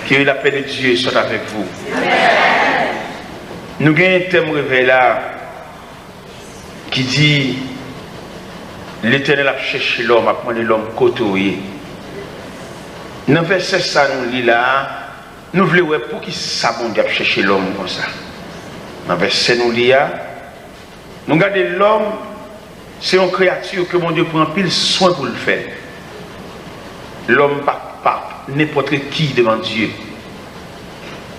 Que la paix de Dieu soit avec vous. Nous avons un thème révélé là qui dit l'Éternel a cherché l'homme, a pris l'homme côtoyé. Dans le verset ça nous lit là, nous voulons voir pour qui ça bon Dieu a cherché l'homme comme ça. Dans le verset nous lit là, nous regardons l'homme, c'est une créature que mon Dieu prend pile soin pour le faire. L'homme pas n'importe qui devant Dieu.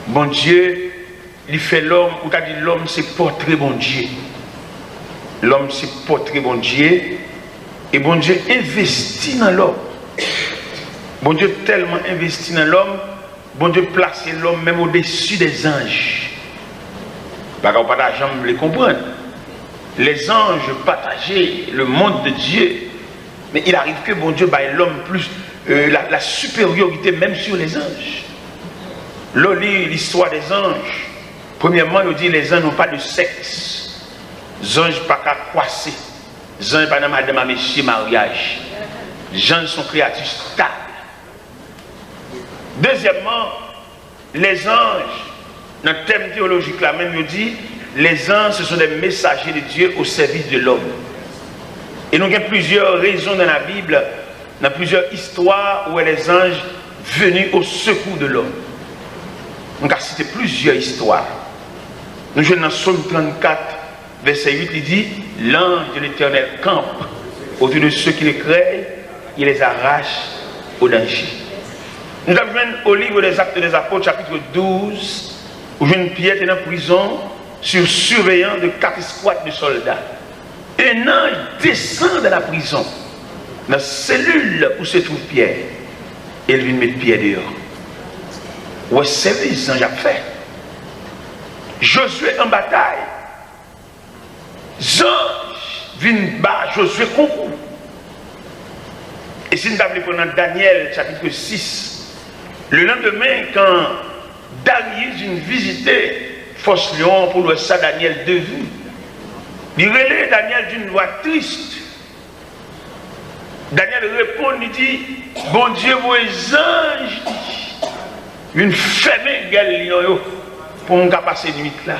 Bon Dieu, il fait l'homme, ou t'as dit l'homme c'est portrait bon Dieu. L'homme c'est portrait bon Dieu. Et bon Dieu investit dans l'homme. Bon Dieu tellement investi dans l'homme, bon Dieu place l'homme même au-dessus des anges. Parce qu'on ne peut pas jamais les comprendre. Les anges partageaient le monde de Dieu. Mais il arrive que bon Dieu baille l'homme plus la supériorité même sur les anges. L'on lit l'histoire des anges. Premièrement, il dit les anges n'ont pas de sexe. Les anges n'ont pas qu'à croiser. Les anges n'ont pas de madame à monsieur mariage. Les anges sont créatures stables. Deuxièmement, les anges, dans le thème théologique là même, il dit les anges ce sont des messagers de Dieu au service de l'homme. Et nous avons plusieurs raisons dans la Bible, dans plusieurs histoires où les anges venus au secours de l'homme. On a cité plusieurs histoires. Nous jouons dans Psaume 34, verset 8, il dit l'ange de l'Éternel campe autour de ceux qui le craignent, il les arrache au danger. Nous avons au livre des Actes des Apôtres, chapitre 12, où une Pierre était en prison sur surveillant de 4 escouades de soldats. Un ange descend de la prison, dans la cellule où se trouve Pierre, et il vient mettre Pierre dehors. Où est-ce que les anges ont fait? Josué en bataille. Les anges viennent battre Josué concours. Et si nous avons pris dans Daniel, chapitre 6, le lendemain, quand Darius vient visiter Force Lion pour le ça, Daniel de vue, il relève Daniel d'une voix triste. Daniel répond, il dit, bon Dieu, vos anges, une fermée gueule pour nous passer une nuit là.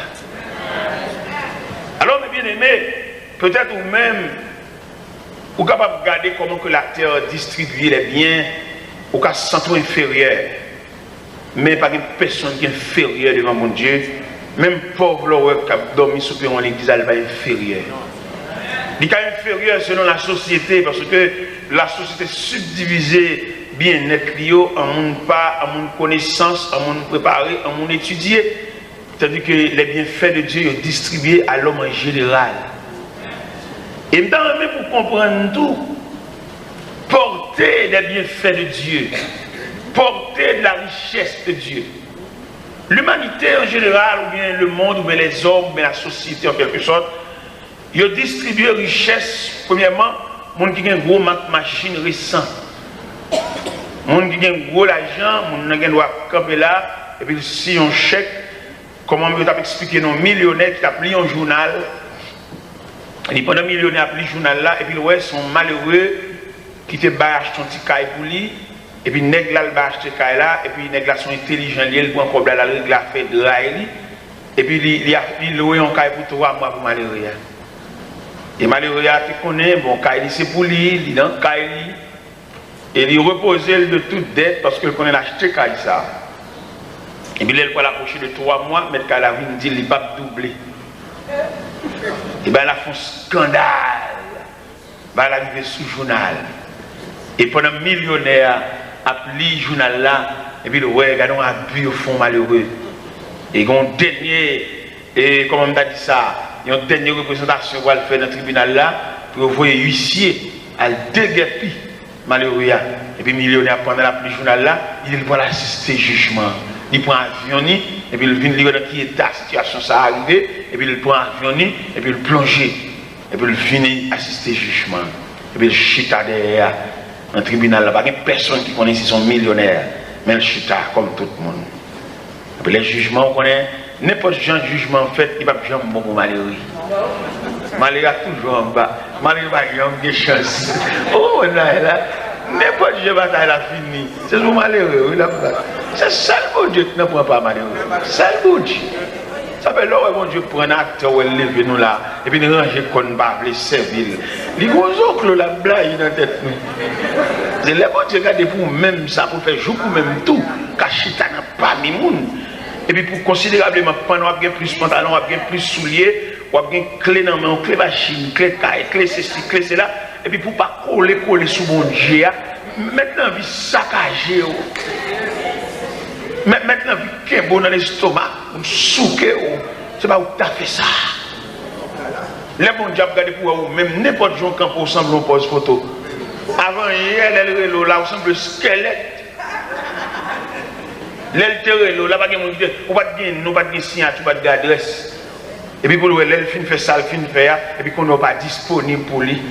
Alors, mes bien-aimés, peut-être ou même, vous êtes capable de regarder comment que la terre distribue les biens au cas centre inférieur. Mais pas une personne qui est inférieure devant mon Dieu. Même pauvre l'homme qui a dormi sous pied en l'église, elle va inférieure. Il est inférieur selon la société, parce que la société subdivisée bien net en monde pas, en monde connaissance, en monde préparé, en monde étudié. C'est-à-dire que les bienfaits de Dieu sont distribués à l'homme en général. Et même pour comprendre tout, porter des bienfaits de Dieu, porter de la richesse de Dieu. L'humanité en général, ou bien le monde, ou bien les hommes, ou bien la société en quelque sorte, ils ont distribué richesse, premièrement, les gens qui ont un gros machine récent. Les gens qui ont un gros argent, les gens qui doivent camper là, et puis si on chèque, comment on peut expliquer nos millionnaires qui ont pris un journal, et pendant millionnaires a pris le journal là, et puis ouais, sont malheureux, qui te bat acheter un petit caille pour lui, et puis nèg là va acheter caille là, et puis nèg là sont intelligents, ils vont encore la règle la fait de rail, et puis il loué un caille pour 3 mois pour malheureux. Et malheureux tu connais, bon caille c'est pour lui, il dans caille, et il repose de toute dette parce qu'il connaît l'acheter caille ça. Et puis il va l'approcher de 3 mois, mais qu'à la vie il dit il va doubler. Et bien, elle a fait un scandale. Elle est arrivée sous le journal. Et pendant un millionnaire a pris le journal là, et puis le ouais, regardons un but au fond malheureux. Et il y a un dernier, et comment on a dit ça, il y a une dernière représentation qu'on va faire dans le tribunal là, pour voir huissier à déguerpi malheureux. Et puis le millionnaire, pendant la prise du journal là, il va l'assister au jugement. Il prend un avion, et puis il vient lire dans qui état la situation ça arrivé, et puis il prend un avion, et puis il plonge, et puis il finit assister au jugement. Et puis il chita derrière un tribunal là, il n'y a personne qui connaît si son millionnaire, mais il chita comme tout le monde. Et puis les jugements, on connaît, n'importe quel jugement fait, il ne va pas jamais bon pour malheureux. Malheureux a toujours en bas, malheureux va jamais de chance. Oh là là, n'importe quel bataille a fini, c'est pour malheureux, C'est ça le bon Dieu qui ne prend pas malheureux. C'est le bon Dieu. Ça fait là où bon Dieu prend un acteur où elle lève nous là, et puis nous ranger qu'on ne va pas les servir. Les gros oncles la blague dans la tête. C'est le bon Dieu qui a des pour même ça, pour faire jour pour même tout. Cachita n'a pas mis moun. Et puis pour considérablement prendre, on a bien plus pantalon, on a bien plus souliers, on a bien clé dans la main, clé machine, clé caille, clé ceci, clé cela. Et puis pour ne pas coller sous mon Dieu, maintenant vie saccagée. Maintenant vie qui est bon dans l'estomac, souqué, c'est pas où tu as fait ça. Les bons diables regardez pour vous, même n'importe qui quand pour semble on pose photo. Avant hier, elle là, on semble squelette. L'elle là, pas de monde qui dit, on va te gagner, on va te gagner signature, on va te gagner adresse. Et puis pour lui, elle fin fait ça, elle fin faire, et puis qu'on n'est pas disponible pour lui.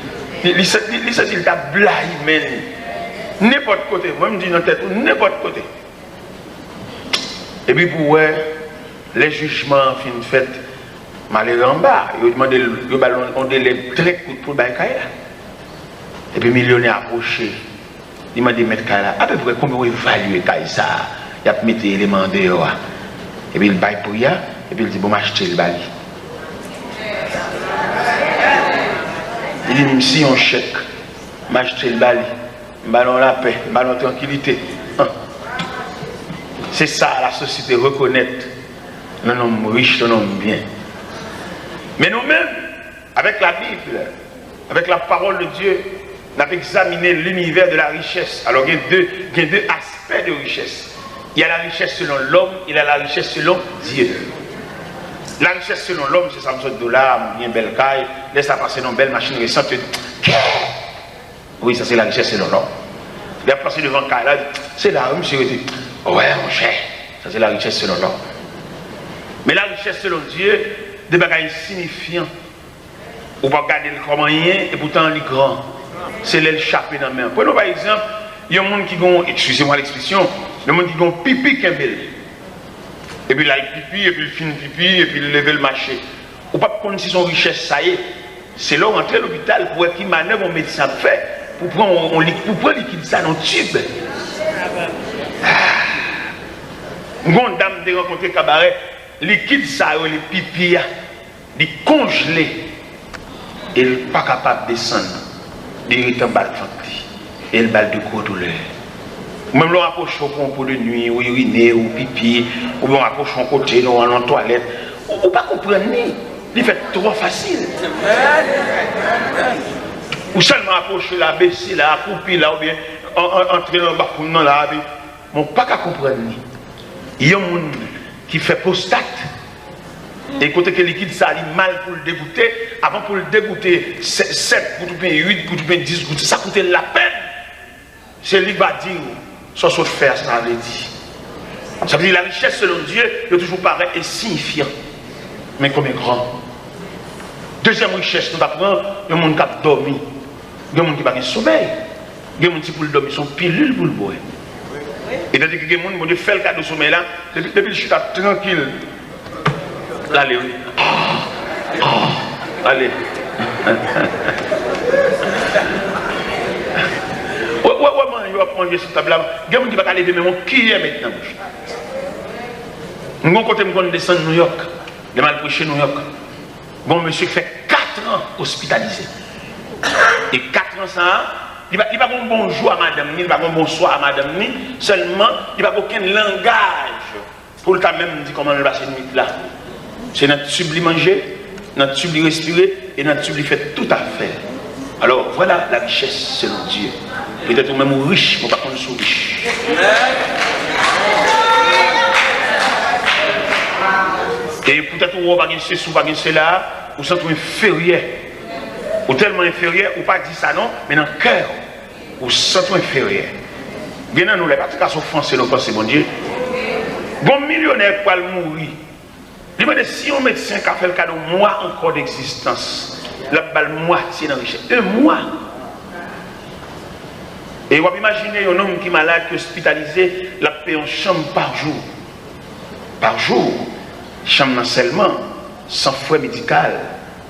Il s'agit de blague, n'importe côté, moi je me dis dans la tête, n'importe côté. Et puis pour les jugements fin fait, malheureux en bas, ils demandent un délai très court pour le bail. Et puis millionnaire approché, il m'a dit mettre Kaila, à peu près combien vous évaluez ça? Il a mis des éléments dehors. Et puis il baille pour ya, et puis il dit bon m'acheter le bali. Il dit même si on chèque, m'acheter le bali, ballon la paix, ballon tranquillité. C'est ça la société reconnaître un homme riche, un homme bien. Mais nous-mêmes, avec la Bible, avec la parole de Dieu, nous avons examiné l'univers de la richesse. Alors il y a deux aspects de richesse. Il y a la richesse selon l'homme, il y a la richesse selon Dieu. La richesse selon l'homme, c'est $100, bien belle caille, laisse ça passer dans une belle machine récente. Oui, ça c'est la richesse selon l'homme. Il a passé devant caille là, c'est là, monsieur dit, ouais mon cher, ça c'est la richesse selon l'homme. Mais la richesse selon Dieu, des bagages insignifiants. On va regarder le comment il est et pourtant il est grand. C'est l'échappé dans la main. Prenons par exemple, il y a un monde qui a, excusez-moi l'expression, le monde qui a pipi Kembel. Et puis là il pipi, et puis il finit pipi, et puis il lève le marché. Ou pas connaître si son richesse ça y est. C'est là où entrer à l'hôpital pour qu'il manœuvre un médecin fait pour prendre liquide ça dans le tube. Une dame de rencontrer cabaret, liquide ça, les pipi, les congelés. Et il n'est pas capable de descendre. Il est en bas de fantôme. Et il balle de gros douleur. Même l'on approche au pompe de nuit, ou uriner, ou pipi, ou on approche au côté, ou en toilette. Ou pas comprendre, il fait trop facile. Ou seulement approcher la baisser là, accrouper là, ou bien entrer dans le bas pour là, on pas qu'à comprendre. Il y a un monde qui fait prostate. Et côté que le liquide ça a mal pour le dégoûter, avant pour le dégoûter 7 gouttes, 8 gouttes, 10 gouttes, ça coûtait la peine. C'est lui qui va dire, sans se faire, ça veut dire. Ça veut dire la richesse selon Dieu, il toujours paraît insignifiant, mais comme est grand. Deuxième richesse, nous apprenons, il y a un monde qui a dormi, il y a un monde qui n'a pas de sommeil, il y a un monde qui pour le dormir, son pilule pour le boire. Et tandis que il y a un monde qui fait le cas de sommeil là, depuis le chute tranquille. Allez, oui. Allez. Ouais, il va manger sur table là. Il y a des gens qui vont aller de même qui est maintenant. Mon côté, je descends de New York. Je vais aller chez New York. Bon, monsieur qui fait 4 ans hospitalisé. Et 4 ans, ça, il ne va pas un bonjour à madame, il ne va pas un bonsoir à madame, seulement, il ne va pas aucun langage pour le temps même dire comment on va passer une nuit là. C'est notre tube manger, notre tube respirer et notre tube fait tout à fait. Alors voilà la richesse selon Dieu. Peut-être même riche, pour pas qu'on soit riche. Et peut-être qu'on va gagner ceci ou pas gagner cela, ou sentez inférieur. Ou tellement inférieur, ou pas dire ça non, mais dans le cœur, ou sentez inférieur. Bien nous les pratiques à s'offenser nos pensées, bon Dieu. Bon millionnaire pour mourir. Demandez si un médecin qui a fait le cas de mois encore d'existence, la balle moitié dans la richesse. 1 mois. Et vous imaginez un homme qui est malade, qui est hospitalisé, la paie en chambre par jour. Par jour. Chambre seulement, sans frais médical,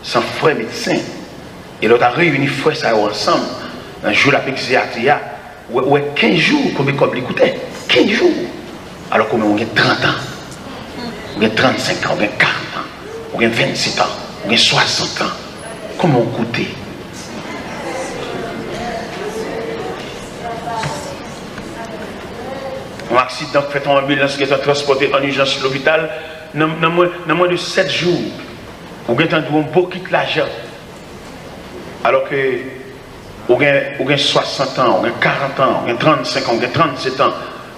sans frais médecin. Et l'autre a réuni frais ça ensemble. Un jour, la péxiatria, ouais, 15 jours, combien comme l'écoutait 15 jours. Alors qu'on a 30 ans, on a 35 ans, on a 40 ans, on a 27 ans, on a 60 ans. Comment on coûte? Un accident fait en ambulance qui est transporté en urgence à l'hôpital, dans moins de 7 jours, on a beaucoup de l'argent. Alors que on a 60 ans, on a 40 ans, on a 35 ans, on a 37 ans.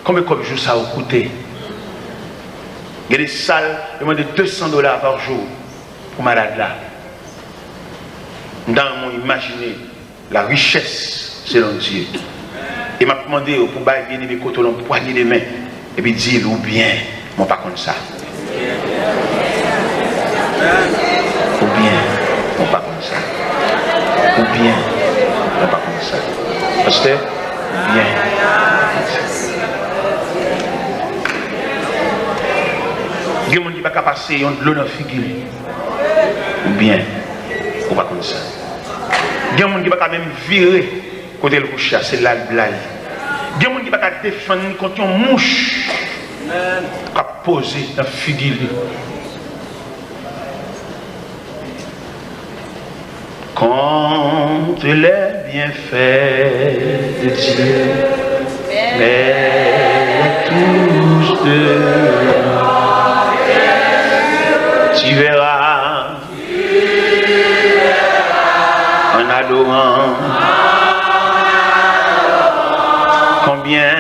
Combien de jours ça a coûté? Il y a des salles de moins de $200 par jour pour malade là. Dans mon imaginer la richesse selon Dieu. Et m'a demandé pour bien aimer côté l'on poignée les mains et puis dire ou bien mon pas comme ça. Ou bien mon pas comme ça. Ou bien mon pas comme ça. Parce que bien. Il y a des gens qui ne peuvent pas passer de l'eau dans la figure. Ou bien ou pas comme ça. Il y a des gens qui ne peuvent pas même virer côté le coucher, c'est là le blague. Il y a des gens qui ne peuvent pas défendre contre une mouche qui a posé dans la figure. Contre les bienfaits de Dieu, mais tous de tu verras en adorant combien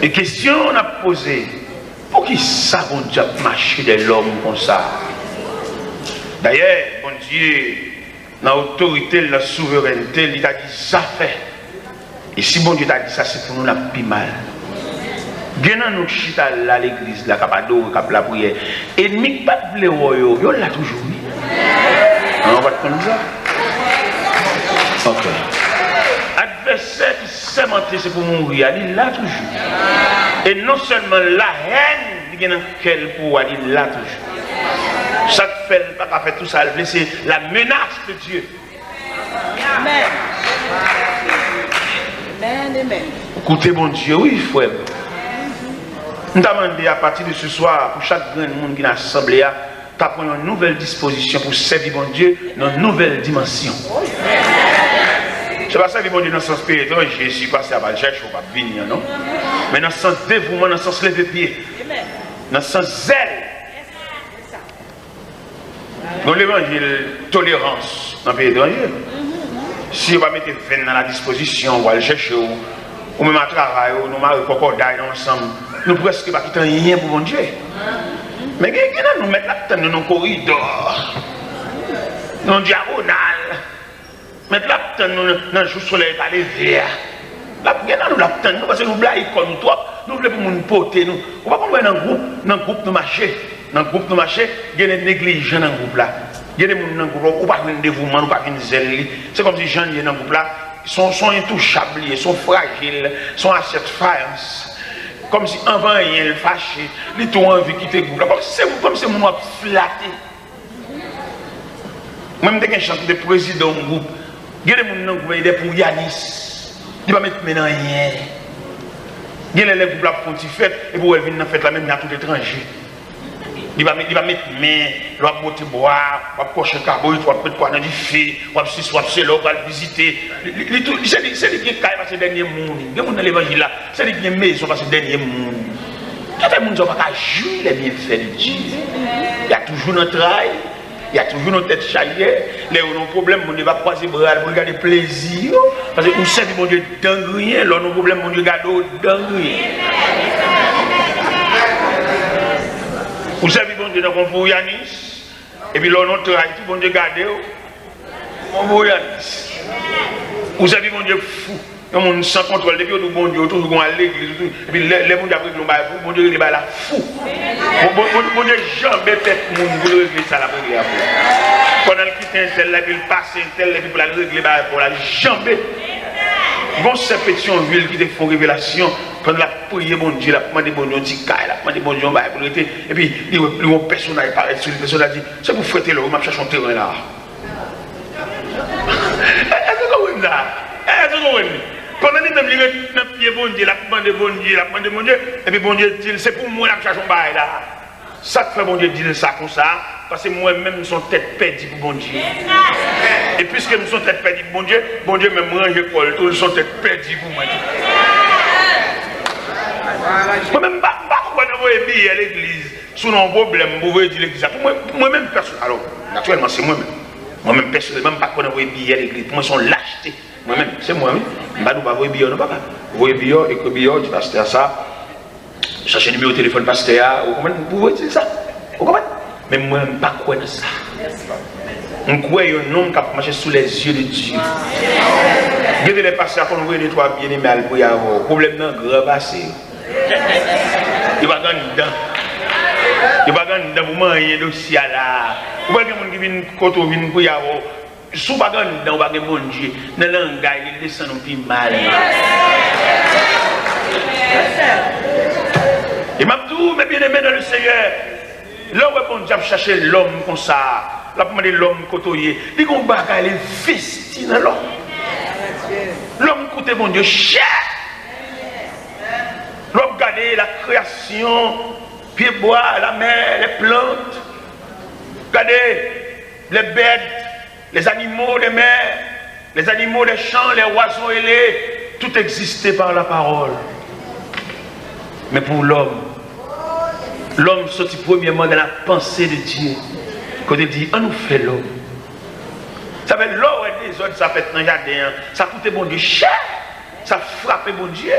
les questions on a posées pour qui ça bon Dieu marcher de l'homme comme ça. D'ailleurs bon Dieu dans l'autorité, la souveraineté, il a dit ça fait. Et si bon Dieu t'a dit ça, c'est pour nous la plus mal. Bien nous chita à l'église, la capado, cap la prière. Ennemi pas de blé, yo l'a toujours mis. On va te prendre ça. Ok. Adversaire qui s'est menté, c'est pour mourir, il l'a toujours. Et non seulement la haine, il y a quel pouvoir, il l'a toujours. Ça fait pas faire tout ça, c'est la menace de Dieu. Amen. Amen. Écoutez bon Dieu, oui frère. Nous avons demandé à partir de ce soir, pour chaque grand monde qui est assemblé, tu as une nouvelle disposition pour servir bon Dieu dans une nouvelle dimension. Je ne sais pas ça, bon Dieu, dans le sens spirituel, je suis passé à Valjean, je ne vais pas venir, non? Mais dans le sens dévouement, dans le sens lever pied, dans le sens zèle. Dans l'évangile, tolérance dans le pays étranger. Si on va mettre 20 dans la disposition, on va le chercher, ou même à travail, nous marrons cocordaille ensemble, nous presque pas quitter rien pour mon Dieu. Mais nous mettons la tête dans nos corridors, dans le diagonal, mettre la tête dans le jour soleil par les verres. Nous parce que nous blaguons comme nous, nous voulons pour nous porter, nous. On va pas dans le groupe de marché. Dans le groupe de marché, il y a des négligents dans le groupe là. Il y a des gens dans le groupe, ou pas de dévouement, ou pas de zèle. C'est comme si les gens dans le groupe là sont intouchables, ils sont fragiles, sont à cette faïence. Comme si avant rien le fâché, ils ont envie de quitter le groupe là. C'est comme si on a flatté. Même dès qu'il chante de président du groupe, il y a des gens dans le groupe, il y a des pour Yanis. Il va mettre maintenant rien. Il y a des groupes là pour une fête, et pour elle venir dans la fête là même, il y a tout étranger. Il va mettre main, il va boire, il va cocher un carbo, il va mettre quoi dans du feu, il va c'est là, il va visiter. C'est lui qui est passé dernier monde. Il y a des gens dans l'évangile là, c'est lui qui est maison passé dernier monde. Tout le monde ne va pas jouir les bienfaits de Dieu. Il y a toujours notre travail, il y a toujours notre tête charrière. Là où on a un problème, on ne va pas croiser les bras pour regarder plaisir. Parce que nous savons que mon Dieu est dingue, là on a un problème, mon Dieu garde dingue. Vous savez, bon Dieu, nous avons Yanis, et puis là, on travaille tout, bon Dieu, gardez, mon beau Yanis. Vous savez, bon Dieu, fou, on sans contrôle, depuis que bon Dieu, tout le monde à l'église, et puis les gens qui ont fou, bon Dieu, il est là, fou. Bon Dieu, jamais tête, mon Dieu, régler ça, la prière. Pendant qu'il quitte un tel, il passe un tel, et puis pour la régler, pour la jamais. Bon, c'est Pétionville qui te font révélation. Quand la prière, bon Dieu, la demande bon Dieu, la demande bon Dieu, et puis, le personnage paraît sur le personnage dit, c'est pour fouetter le, on m'a cherché un terrain là. Est-ce que vous voyez là? Est-ce que vous voyez? Pendant que nous avons prié bon Dieu, la demande bon Dieu, la demande bon Dieu, et puis bon Dieu dit, c'est pour moi la cherche un bail là. Ça te fait bon Dieu dire ça comme ça, parce que moi-même, nous sommes tête perdue pour bon Dieu. Et puisque nous sommes tête perdue pour bon Dieu même range l'école, tous nous sommes tête perdue pour moi. Moi-même, pas quoi nous voyons bien à l'église, sous nos problèmes, vous voyez dire l'église. Moi-même, personnellement, alors, naturellement, c'est moi-même. Moi-même, personnellement, pas quoi nous voyons bien à l'église. Pour moi, ils sont lâchetés. Moi-même, c'est moi-même. Je ne vais pas voir bien, non, papa. Vous voyez bien, et que bien, du pasteur, ça. Cherchez le numéro de téléphone pasteur, vous voyez ça? Vous comprenez? Mais moi, je ne sais pas quoi de ça. Je crois qu'il y a un homme qui a marché sous les yeux de Dieu. Regardez les pasteurs, quand vous voyez les trois bien-aimés, il y a un problème dans le grand passé. Il va gagner dedans. Il va gagner dedans pour manger un dossier là. Vous voyez quelqu'un qui vient côté pour y avoir. Si vous ne gagner dedans, vous va gagner mon Dieu. Dans le langage, il descend un peu mal. Et m'a dit, mes bien-aimés dans le Seigneur, là où on a cherché l'homme comme ça, là pour demander l'homme côtoyer, il y a un bagage, il est investi dans l'homme. L'homme coûte mon Dieu cher. L'homme regarde la création, pieds bois, la mer, les plantes, regardez les bêtes, les animaux des mers, les animaux des champs, les oiseaux ailés, tout existait par la parole. Mais pour l'homme, l'homme sortit premièrement dans la pensée de Dieu. Quand il dit, on nous fait l'homme. Ça fait l'eau et des autres, ça fait dans le jardin, ça coûte bon Dieu cher, ça frappe bon Dieu.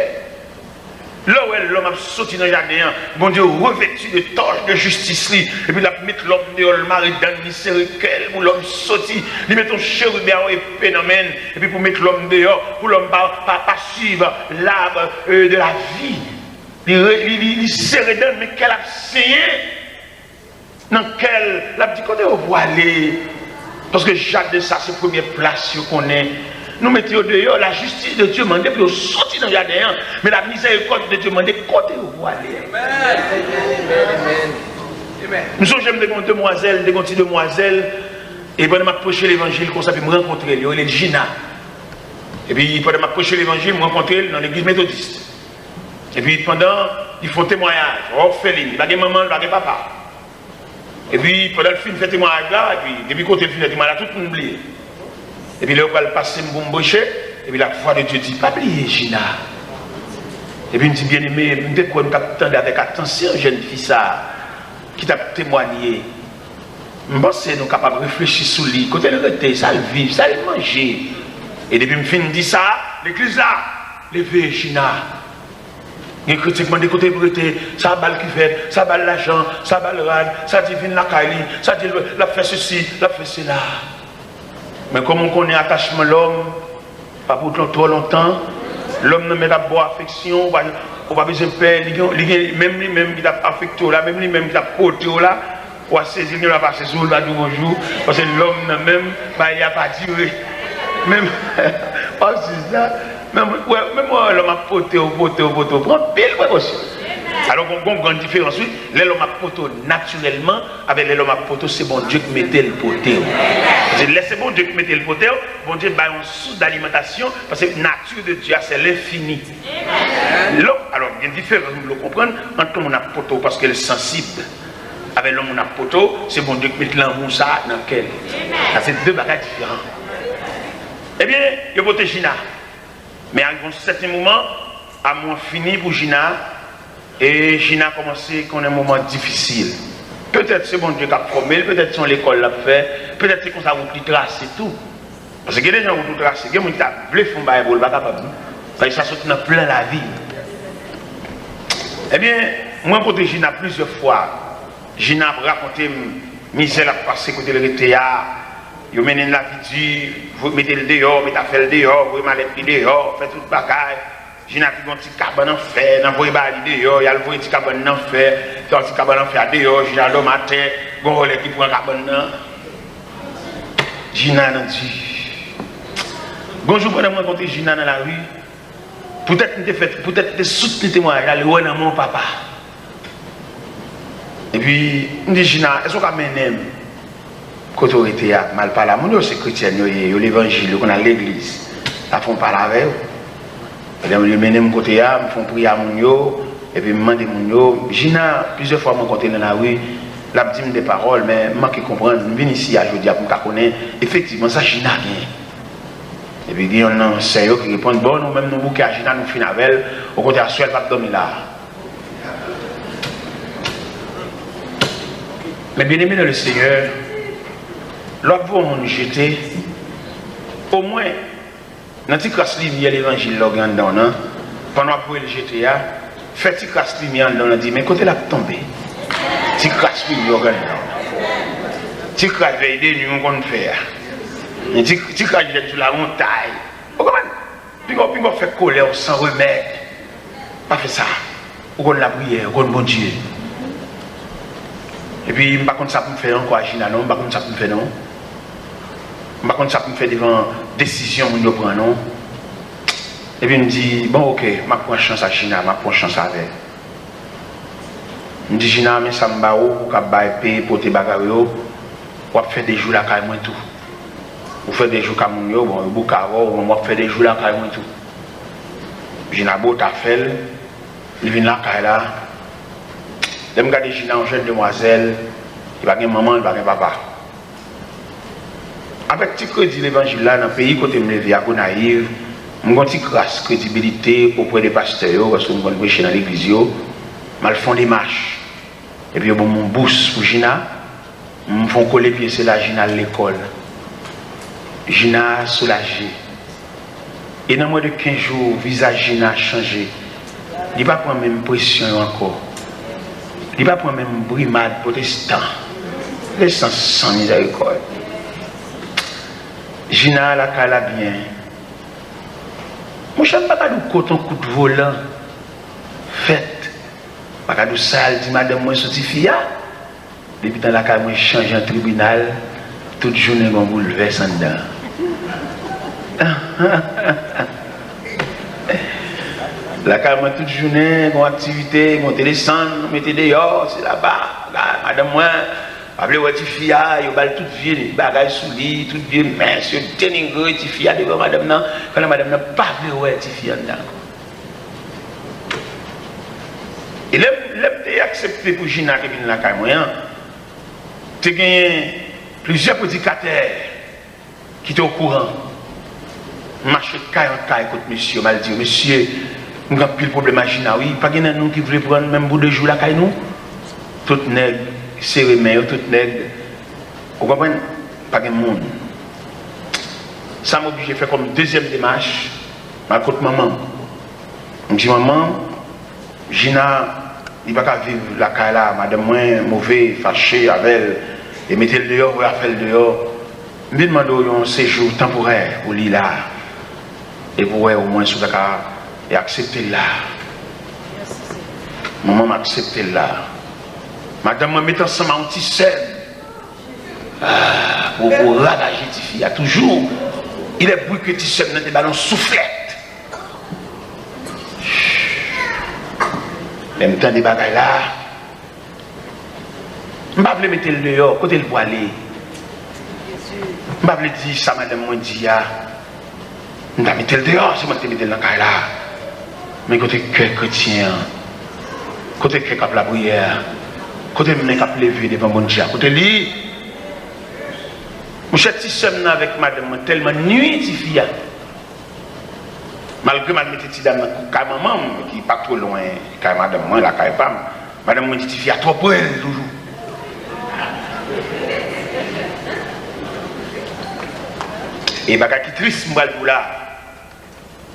Là où l'homme a sorti dans le jardin, bon Dieu revêtu de torches de justice, et puis il a mis l'homme dehors, le mari dans le mystériquel, pour l'homme sorti, il met ton chérubin et phénomène, et puis pour mettre l'homme dehors, pour l'homme pas suivre l'arbre de la vie. Il serre dedans, mais qu'elle a saigné, dans quel, la petite côté au voilé, parce que Jacques de ça, c'est la première place qu'on est. Nous mettons dehors, la justice de Dieu demande, puis on sortit dans le jardin, mais la miséricorde de Dieu demande, côté au voilé. Nous sommes des demoiselles, des petites demoiselles, et pendant que je prêchais l'évangile, comme ça, puis me rencontrer, il est Gina. Et puis pendant que je prêchais l'évangile, me rencontrer dans l'église méthodiste. Et puis pendant, ils font témoignage, orpheline, il n'y a pas de maman, il n'y a pas de papa. Et puis pendant le film fait témoignage là, et puis depuis côté le film fait témoignage là, tout le monde oublie. Et puis là, on va le passer pour m'embaucher, et puis la foi de Dieu dit, pas oublier Gina. Et puis il me dit, bien aimé, je me quoi nous attendons avec attention, jeune fille ça, qui t'a témoigné. Je pense que nous sommes capables de réfléchir sur lui, côté le rete, ça le vivre, ça le manger. Et depuis que je me dis ça, l'église là, levez Gina. Les critiques m'ont dit côté ça balle qui fait, ça balle l'argent, ça balle rad, ça divine la caille, ça dit la fait ceci, la fait cela. Mais comme on connaît attachement l'homme, pas pour trop longtemps, l'homme ne met pas de affection, on va besoin de paix, même lui-même qui t'a affecté là, même lui-même qui t'a porté là, on va saisir, il va passer sur le bonjour, parce que l'homme même, il n'y a pas duré. Même, c'est ça. Même moi, l'homme a poté, prend pile précaution. Alors, on a une grande différence. L'homme a poté naturellement, avec l'homme a poté, c'est bon Dieu qui mettait le poté. C'est bon Dieu qui mettait le poté, bon Dieu a une source d'alimentation, parce que la nature de Dieu, c'est l'infini. Alors, il y a une différence, vous le comprenez, entre l'homme a poté, parce qu'elle est sensible. Avec l'homme a poté, c'est bon Dieu qui met l'amour ça dans lequel. C'est deux bagages différents. Eh bien, il y a poté Gina. Mais à un certain moment, à moins fini pour Gina, et Gina a commencé qu'on a un moment difficile. Peut-être c'est bon Dieu qui a formé, peut-être c'est l'école l'a fait, peut-être c'est comme ça vous tracez tout. Parce que les gens vous tracez, il y a des gens qui ont voulu faire un bail, pas capable. Parce que ça saute dans plein la vie. Eh bien, moi pour Gina plusieurs fois, Gina a raconté misère à passer côté le théâtre. Vous menez la vie, vous mettez le dehors, vous mettez le dehors, vous mettez le dehors, vous faites tout le bagage. J'ai un petit cabane en fer, vous voyez le dehors, il y a le petit cabane en fer, il y a un petit cabane en fer dehors, j'ai un homme à terre, vous voyez qui prend le cabane. Gina a dit, bonjour, pendant que je rencontre Gina dans la rue, peut-être te soutenir témoignage, aller voir dans mon papa. Et puis, je dis, Gina, est-ce qu'on a mené l'autorité à mal parler? Moi, c'est chrétien, l'évangile, on a l'église. Là, font parler avec eux. Je mène mon côté, je font prier à mon yo, et puis je demande mon yo. Gina, plusieurs fois, je côté dans la rue, là, je dis des paroles, mais je ne comprends pas. Je viens ici à Jodia pour me connaître. Effectivement, ça, Gina gagne. Et puis, il y a un enseignant qui répond, bon, nous, même nous, bouquets à Gina, nous finissons avec elle, au côté à elle pas dormir là. Mais bien aimé dans le Seigneur, l'autre fois, on jeté, au moins, dans cette classe lumière, l'évangile, là, pendant que le GTA, fait cette classe lumière, on dit, mais côté là, tombé. Cette classe lumière, cette classe veille de nous, on fait. Cette classe de sur la montagne. Vous comprenez? Puis on fait colère sans remède. Pas fait ça. On la prière, on bon Dieu. Et puis, je ne sais pas ça pour me faire encore à Gina, non, je ne sais pas ça pour me faire, non. Je ne sais pas ça pour me faire devant décision que je prends, non. Et puis, je me dis, bon, ok, je prends chance à Gina, je prends chance avec. Je me dis, Gina, mais ça me va où, pour payer pour tes bagages, pour faire des jours là, quand même, tout. Pour faire des jours comme moi, bon, vous pouvez faire des jours là, quand même, tout. Gina, beau, t'as fait, il vient là, quand là. Je regarde Gina, une jeune demoiselle, il va avoir maman, il va avoir papa. Avec petit crédit l'évangile là, dans le pays, côté me lever à Gonaïve, je suis une petite crédibilité auprès des pasteurs, parce que je suis prêcher dans l'église, je fais des marches. Et puis, je fais mon bourse pour Gina, je fais coller pieds sur la Gina à l'école. Gina soulagée. Et dans moins de 15 jours, le visage Gina a changé. Il ne va pas prendre la même pression encore. Il ne va pas prendre la même brimade protestant. Les sens sans miséricorde. Gina, la cala bien. Moi, je ne sais pas coton coup de volant. Fait. Je ne sais pas dit madame, moi, je suis fille. Depuis dans la cale, moi, je change en tribunal. Toute journée, je bouleverse en dedans. La calme toute journée, mon activité, mon téléphone, mettez dehors, c'est là-bas. Madame, moi, appelez votre fille, il y a toute vie, les bagages sous lit, toute vie, mince, il y a une petite fille devant madame, quand madame n'a pas appelé votre fille dedans. Et là, j'ai accepté pour Gina qui vient dans la calme, tu as gagné plusieurs prédicateurs qui étaient au courant. Marcher caille en caille contre monsieur, mal dit, monsieur, nous avons plus de problème à Gina, oui, pas de nous qui voulait prendre même bout de jour la caille nous. Tout nègre, serré main, tout nègre. Vous comprenez? Pas de monde. Ça m'a obligé de faire comme deuxième démarche, ma côté maman. Je me dis, maman, Gina, il ne va pas vivre la caille là, madame, moi, mauvais, fâché avec elle, et mettez-le dehors, ou faire le dehors. Je me demande un séjour temporaire pour lui là. Et pour au moins sur la et accepter là. Maman m'a accepté là. Madame m'a mis ensemble un petit scène. Pour ravager tes filles. Toujours, il est bruit que tes scènes dans des ballons soufflettes. Même temps des bagailles là. Je ne vais pas mettre le dehors, côté le poêlé. Je ne vais pas dire ça, madame, moi, dit ya. Je vais mettre le dehors, c'est moi qui te mets dans le là. Mais côté cœur chrétien, côté cœur qui la prière, côté qui a levé devant mon Dieu, côté lui, je suis petit seul avec madame, tellement nuit, si fille. Malgré ma petite dame, quand maman, qui n'est pas trop loin, quand madame, moi, la caille pas, madame, moi, petite fille, à trop pour elle, toujours. Et bah qui triste moi pour là.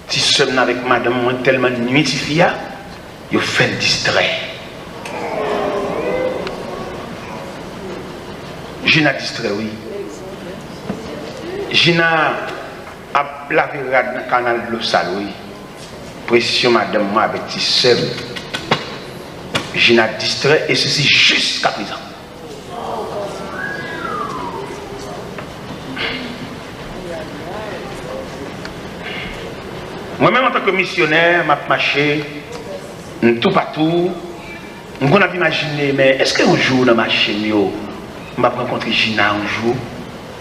Si seul avec madame moi tellement nuit si fille, il fait le distrait. Gina distrait oui. Gina a lavé dans le canal de l'eau sale oui. Pression madame moi avec petit seul. Gina distrait et ceci jusqu'à présent. Moi-même, en tant que missionnaire, je marché tout partout. Je peux imaginer, mais est-ce qu'un jour dans ma chaîne, je vais rencontrer Gina un jour,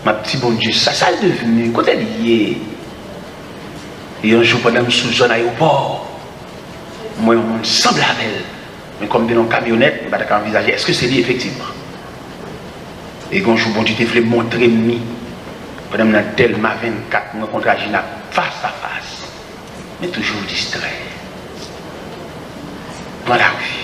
ma petite bon Dieu, ça est devenu, quand elle y est. Et un jour, pendant que je suis sous un aéroport, moi, on semble à elle. Mais comme dans une camionnette, je vais envisager, est-ce que c'est lui effectivement? Et quand je bon Dieu, je voulais montrer moi, pendant que je tel ma 24, je rencontre Gina face à face, mais toujours distrait. Dans la rue.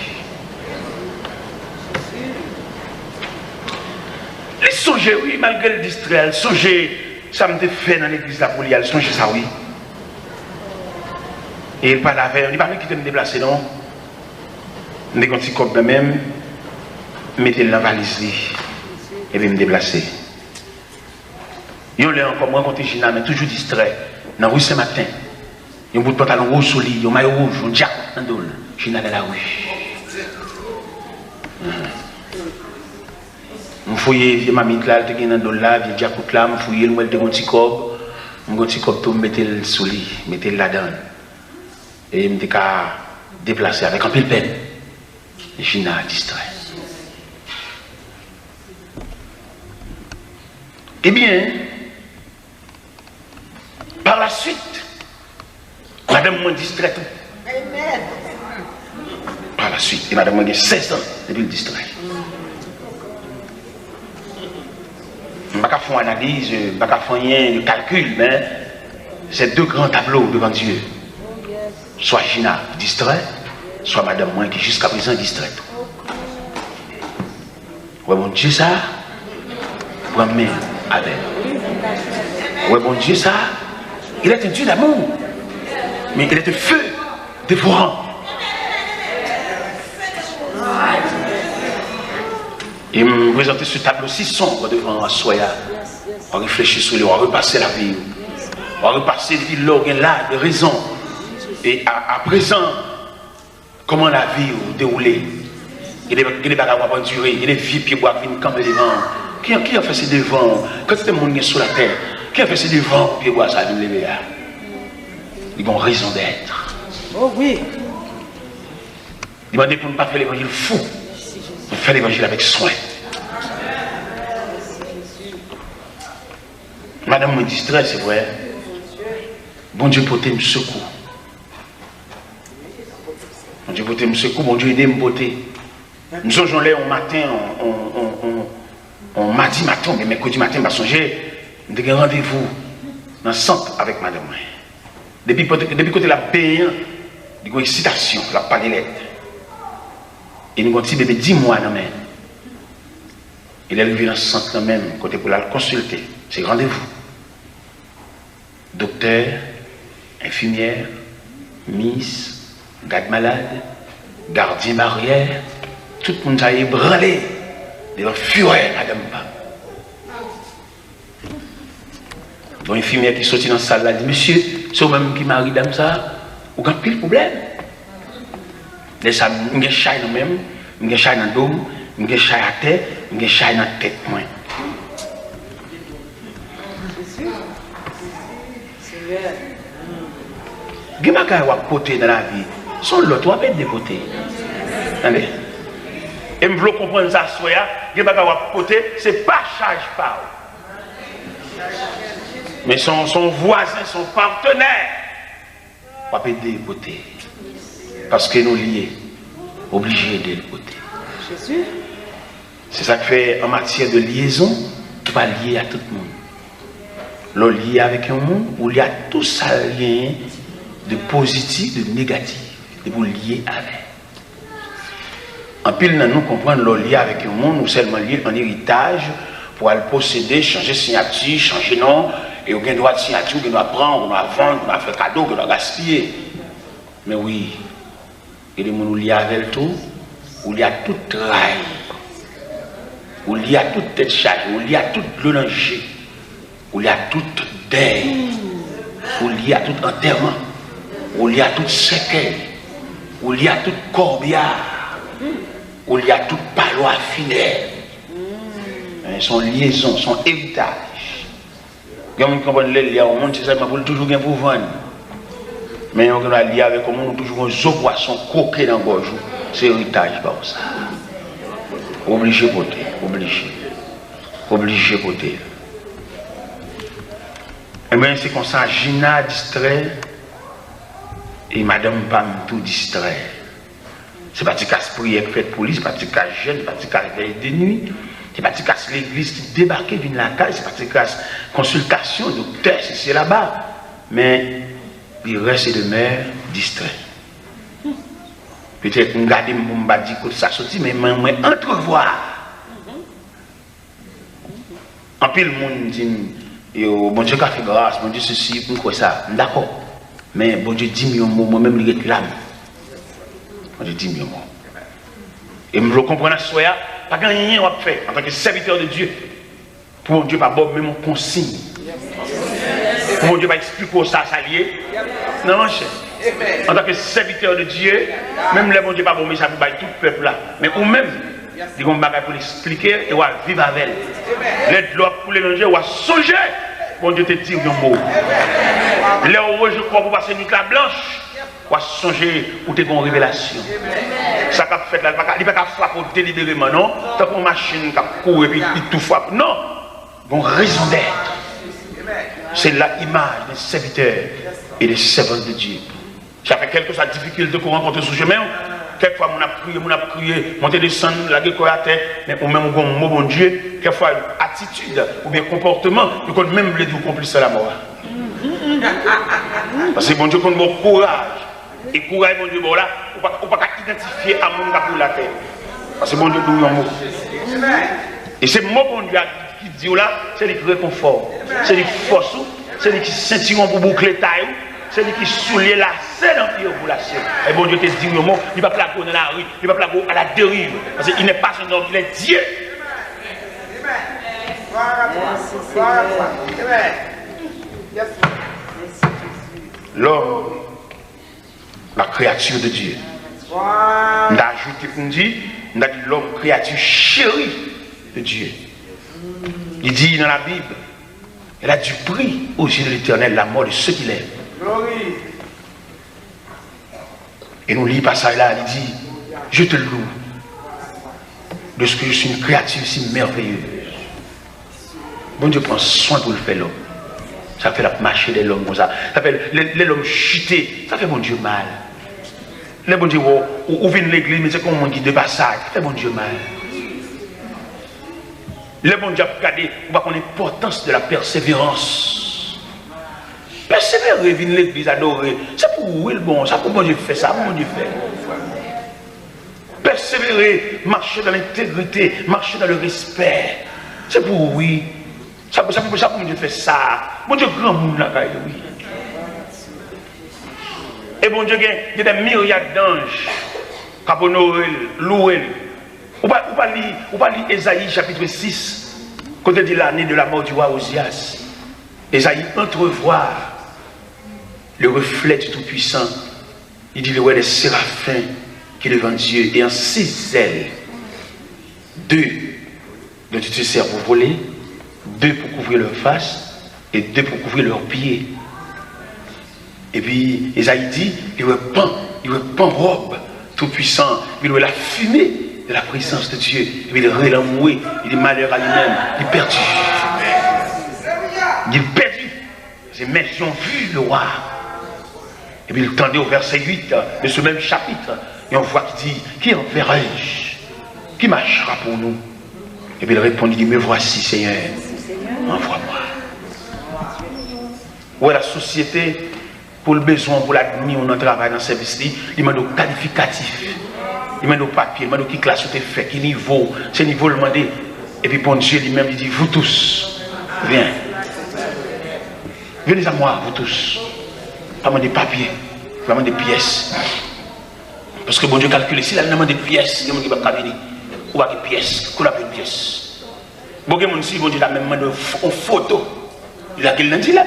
Les songer, oui, malgré le distrait, songer, ça me fait dans l'église là pour y aller, songer ça, oui. Et il parle avec, il parle qui me déplacer, non? Je suis un petit cop de même, mettez-le dans la valise, et puis me déplacer. Yo l'ai encore rencontré Gina, mais toujours distrait. Dans la rue ce matin, il y a un bout de pantalon rouge sur lui, un maillot rouge, un jack dans le Gina dans la rue. Je fouille ma mite là, elle était dans le là, je jack là, je fouille le elle un petit cop, un petit cop tout mettre le sous lui, mettre le là-dedans. Et je me suis déplacé avec un peu de peine. Et Gina distrait. Eh bien, par la suite, madame m'a distrait tout. Amen. Par la suite, et madame m'a 16 ans depuis le distrait. Je ne vais pas faire une analyse, je ne vais pas faire un calcul, mais c'est deux grands tableaux devant Dieu. Soit Gina distrait, soit madame moi qui jusqu'à présent distrait. Ouais, mon Dieu, ça, moi-même, avec. Ouais, mon Dieu, ça, il est un Dieu d'amour, mais il est de feu, dévorant. Il me présentait ce tableau si sombre devant Soya. On réfléchit sur lui, on va repasser la vie. On va repasser l'organe là, de raison. Et à présent, comment la vie déroulée? Il y a des bagages à endurer, il y a des vies qui boivent une camp devant. Qui a fait ces devants? Quand c'était mon nez sur la terre, qui a fait ces devants pour boire ça? Ils ont raison d'être. Oh oui. Il m'a dit pour ne pas faire l'évangile fou, pour faire l'évangile avec soin. Madame me distrait, c'est vrai. Bon Dieu, pour me secours. Bon Dieu, pour me secours, bon Dieu, aidez me beauté. Nous sommes là au matin, on mardi matin, mais mercredi matin, je vais songer, nous avons rendez-vous dans le centre avec madame. Depuis que la payant, il y a une excitation, la palette. Et nous avons un petit bébé 10 mois. Il est arrivé dans ce centre même, côté pour la consulter. C'est rendez-vous. Docteur, infirmière, miss, garde malade, gardien barrière, tout le monde a ébranlé devant fureur, madame. Bon, infirmière qui sortit dans la salle là dit, monsieur, c'est vous-même qui marie dame ça, vous avez pile problème. Là, ça, je suis chai dans même, je suis chai dans le dôme, je suis chai à terre, je suis chai dans la tête. Il y a des gens qui ont poté dans la vie, sont l'autre, on va être dépoté. Attendez. Et je veux comprendre ça, il y a des gens qui ont poté, ce n'est pas charge par. Mais son voisin, son partenaire, on va être dépoté. Parce que nous liés, obligés de dépoter. Jésus. C'est ça que fait en matière de liaison, tu vas lier à tout le monde. L'on lié avec un monde où il y a tout ça lien de positif, de négatif, de vous lier avec. En pile, nous comprenons l'on lié avec un monde où seulement lié en héritage pour aller posséder, changer signature, changer nom, et on a droit de signature, on doit prendre, on doit vendre, on doit faire cadeau, on doit gaspiller. Mais oui, il y a des gens qui liés avec tout, où il y a tout trahi, où il y a toute tête chargée, où il y a tout boulanger, où il y a tout deuil, où il y a tout enterrement, où il y a tout séquelle, où il y a tout corbillard, où il y a tout palois funèbre, son liaison, son héritage. Quand on comprend le lien au monde, c'est ça, il faut toujours bien pour vendre. Mais on va lier avec comment nous toujours un zoo poisson coqué dans le gorge. C'est héritage, pas ça. Obligé de voter, obligé. Obligé de voter. Et bien c'est comme ça, Gina distrait et Madame Pam tout distrait. C'est pas de casse prière qui fait police, c'est pas de casse jeune, c'est pas de casse veille de nuit, c'est pas de casse l'église qui débarque, vient la caille, c'est pas de casse consultation, docteur, c'est là-bas. Mais il reste de mère distrait. Peut-être qu'on garde mon dit que ça sortit, mais moi entrevoir. En pile, le monde dit, bon Dieu qui a fait grâce, bon Dieu ceci, pour ça, d'accord. Mais bon Dieu dit moi-même, il réclame. Bon Dieu dit moi. Et je comprends à ce soir, pas rien à faire en tant que serviteur de Dieu. Pour mon Dieu, pas bon, mais mon consigne. Pour mon Dieu, pas expliquer ça, ça lié. Non, cher. En tant que serviteur de Dieu, même le bon Dieu, pas bon, mais ça pour tout le peuple là. Mais ou même, il y a un bagage pour l'expliquer et on va vivre avec elle. L'aide l'eau pour les manger, on va songer. Bon Dieu te dit un mot. Là où je crois pour passer une nuit blanche, on va songer pour te une révélation. Ça qu'a fait là, il ne va pas frapper délibérément, non? Tant qu'une machine qui court et puis il tout frappe. Non! Bon raison d'être. C'est l'image des serviteurs et des servantes de Dieu. Ça fait quelque chose de difficile de rencontrer sur le chemin. Quelquefois, on a prié, monter, descendre, la gueule à terre, mais on même un mot, bon Dieu, quelquefois, attitude ou bien comportement, nous compte même le dire complice à la mort. Parce que bon Dieu, compte mon courage. Et courage, bon Dieu, bon là, on ne peut pas identifier à mon pour la terre. Parce que bon Dieu, nous un mot. Et c'est mon bon Dieu qui dit là, c'est lui qui réconfort, c'est lui qui force, c'est lui qui ceinture pour boucler taille. C'est lui qui soulier la scène en pied pour la scène. Et bon Dieu te dit le mot, il ne va pas plaquer dans la rue, il ne va pas plaquer à la dérive. Parce qu'il n'est pas un homme, il est Dieu. L'homme, la créature de Dieu. On a ajouté pour nous dire, on a dit l'homme, créature chérie de Dieu. Il dit dans la Bible, elle a du prix aux yeux de l'Éternel la mort de ceux qui l'aiment. Et nous lisons pas ça là, il dit, je te loue de ce que je suis une créature si merveilleuse. Bon Dieu prend soin pour le faire l'homme. Ça fait la marche de l'homme comme ça. Ça fait l'homme chuter. Ça fait bon Dieu mal. Les bon Dieu, ou vient l'église, mais c'est comme on dit de passage. Ça fait bon Dieu mal. Les bon Dieu a regardé, on va connaître l'importance de la persévérance. Persévérer, venir l'église adorer. C'est pour où le bon, ça pour bon Dieu fait ça, pour bon Dieu fait. Persévérer, marcher dans l'intégrité, marcher dans le respect. C'est pour oui. Ça pour bon Dieu fait ça. Bon Dieu grand monde là, oui. Et bon Dieu, il y a des myriades d'anges qui ont honoré, loué. Ou pas lire Ésaïe chapitre 6, quand il dit l'année de la mort du roi Osias. Ésaïe entrevoit le reflet du Tout-Puissant. Il dit le roi des séraphins qui est devant Dieu et en 6 ailes, 2 dont tu te sers pour voler, 2 pour couvrir leur face et 2 pour couvrir leurs pieds. Et puis Ésaïe dit, il repent robe Tout-Puissant, il voit la fumée de la présence de Dieu, et puis il relamoué, il est malheur à lui-même, il est perdu. Il est perdu. Ses mains ont vu le roi. Et puis il tendait au verset 8 de ce même chapitre. Et on voit qu'il dit, qui enverrai-je? Qui marchera pour nous? Et puis il répond, il dit, me voici Seigneur, envoie-moi. Où est la société pour le besoin, pour l'admis, on travaille dans le service, il m'a donné qualificatif. Il m'a donné papier, il m'a donné qui classe tu fait, qui niveau, c'est niveau le demander. Et puis bon Dieu lui-même, il dit, vous tous, viens. Venez à moi, vous tous. Pas des papiers, pas des pièces. Parce que bon Dieu calcule, s'il a demandé des pièces, il y a des gens qui ne venir. Ou pas des pièces, qu'on a une pièce. Bon Dieu, bon Dieu a même demandé une photo. Il a qu'il dit là,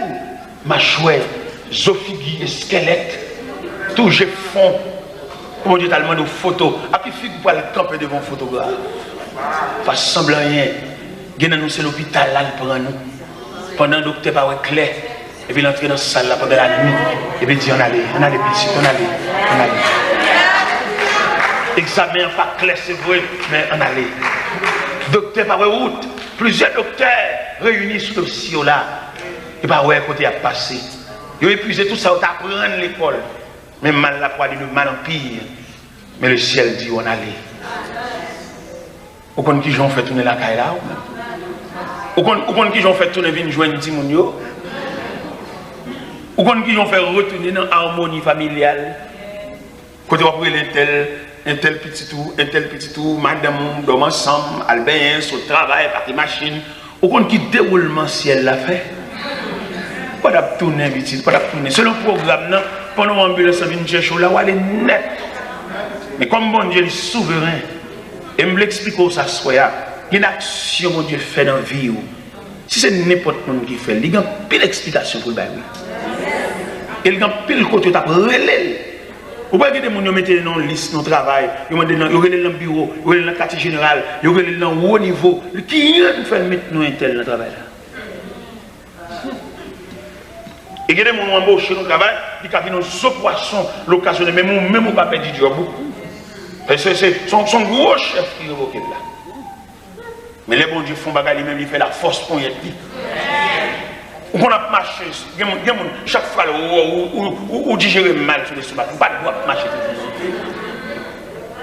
ma chouette, zoophigie et squelette, tout j'ai fond. Bon Dieu t'a demandé une photo. À qui fait pour aller camper devant un photographe? Pas semblant rien. Il y a annoncé l'hôpital là, il prend nous. Pendant que le docteur pas clair. Et puis il entrait dans la salle là pendant la nuit. Et puis il dit on allait, petit, on allait. Examen pas clair, c'est vrai, mais on allait. Docteur par route, plusieurs docteurs réunis sur le dossier là. Et pas ouais, côté a passé. Ils ont épuisé tout ça, on apprend à l'école. Mais mal la poids de mal en pire. Mais le ciel dit on allait. Vous connaissez qui j'en fait tourner la caille là? Vous connaissez qui j'en fait tourner venir joindre Timounio? Vous connaissez qui j'en fait retourner dans l'harmonie familiale? Côté vous prenez un tel petit tout, madame, dorme ensemble, Albin, sur le travail, par les machines. Vous connaissez qui déroulement ciel l'a fait? Pas d'abtourner, petit, pas d'abtourner. Selon le programme, pendant l'ambulance vient chercher là, elle est net. Mais comme bon Dieu est souverain, et me l'explique où ça soit, il y a une action que Dieu fait dans la vie. Si c'est n'importe qui qui fait, il y a une pile d'explication pour le bail. Il y a une pile côté qui a relais. Vous voyez que les gens mettent dans la liste, dans le travail, ils mettent dans le bureau, ils mettent dans le quartier général, ils mettent dans le haut niveau. Qui fait mettre nous un tel dans le travail? Et il y a des gens qui ont embauché dans le travail, qui ont un poisson l'occasion, mais même pas perdu du job. C'est son gros chef qui est évoqué là. Mais les bons dieux font bagarre lui-même, il fait la force pour y être. On a marché, chaque fois où digérer mal sur les soubats, on pas de droit de marcher.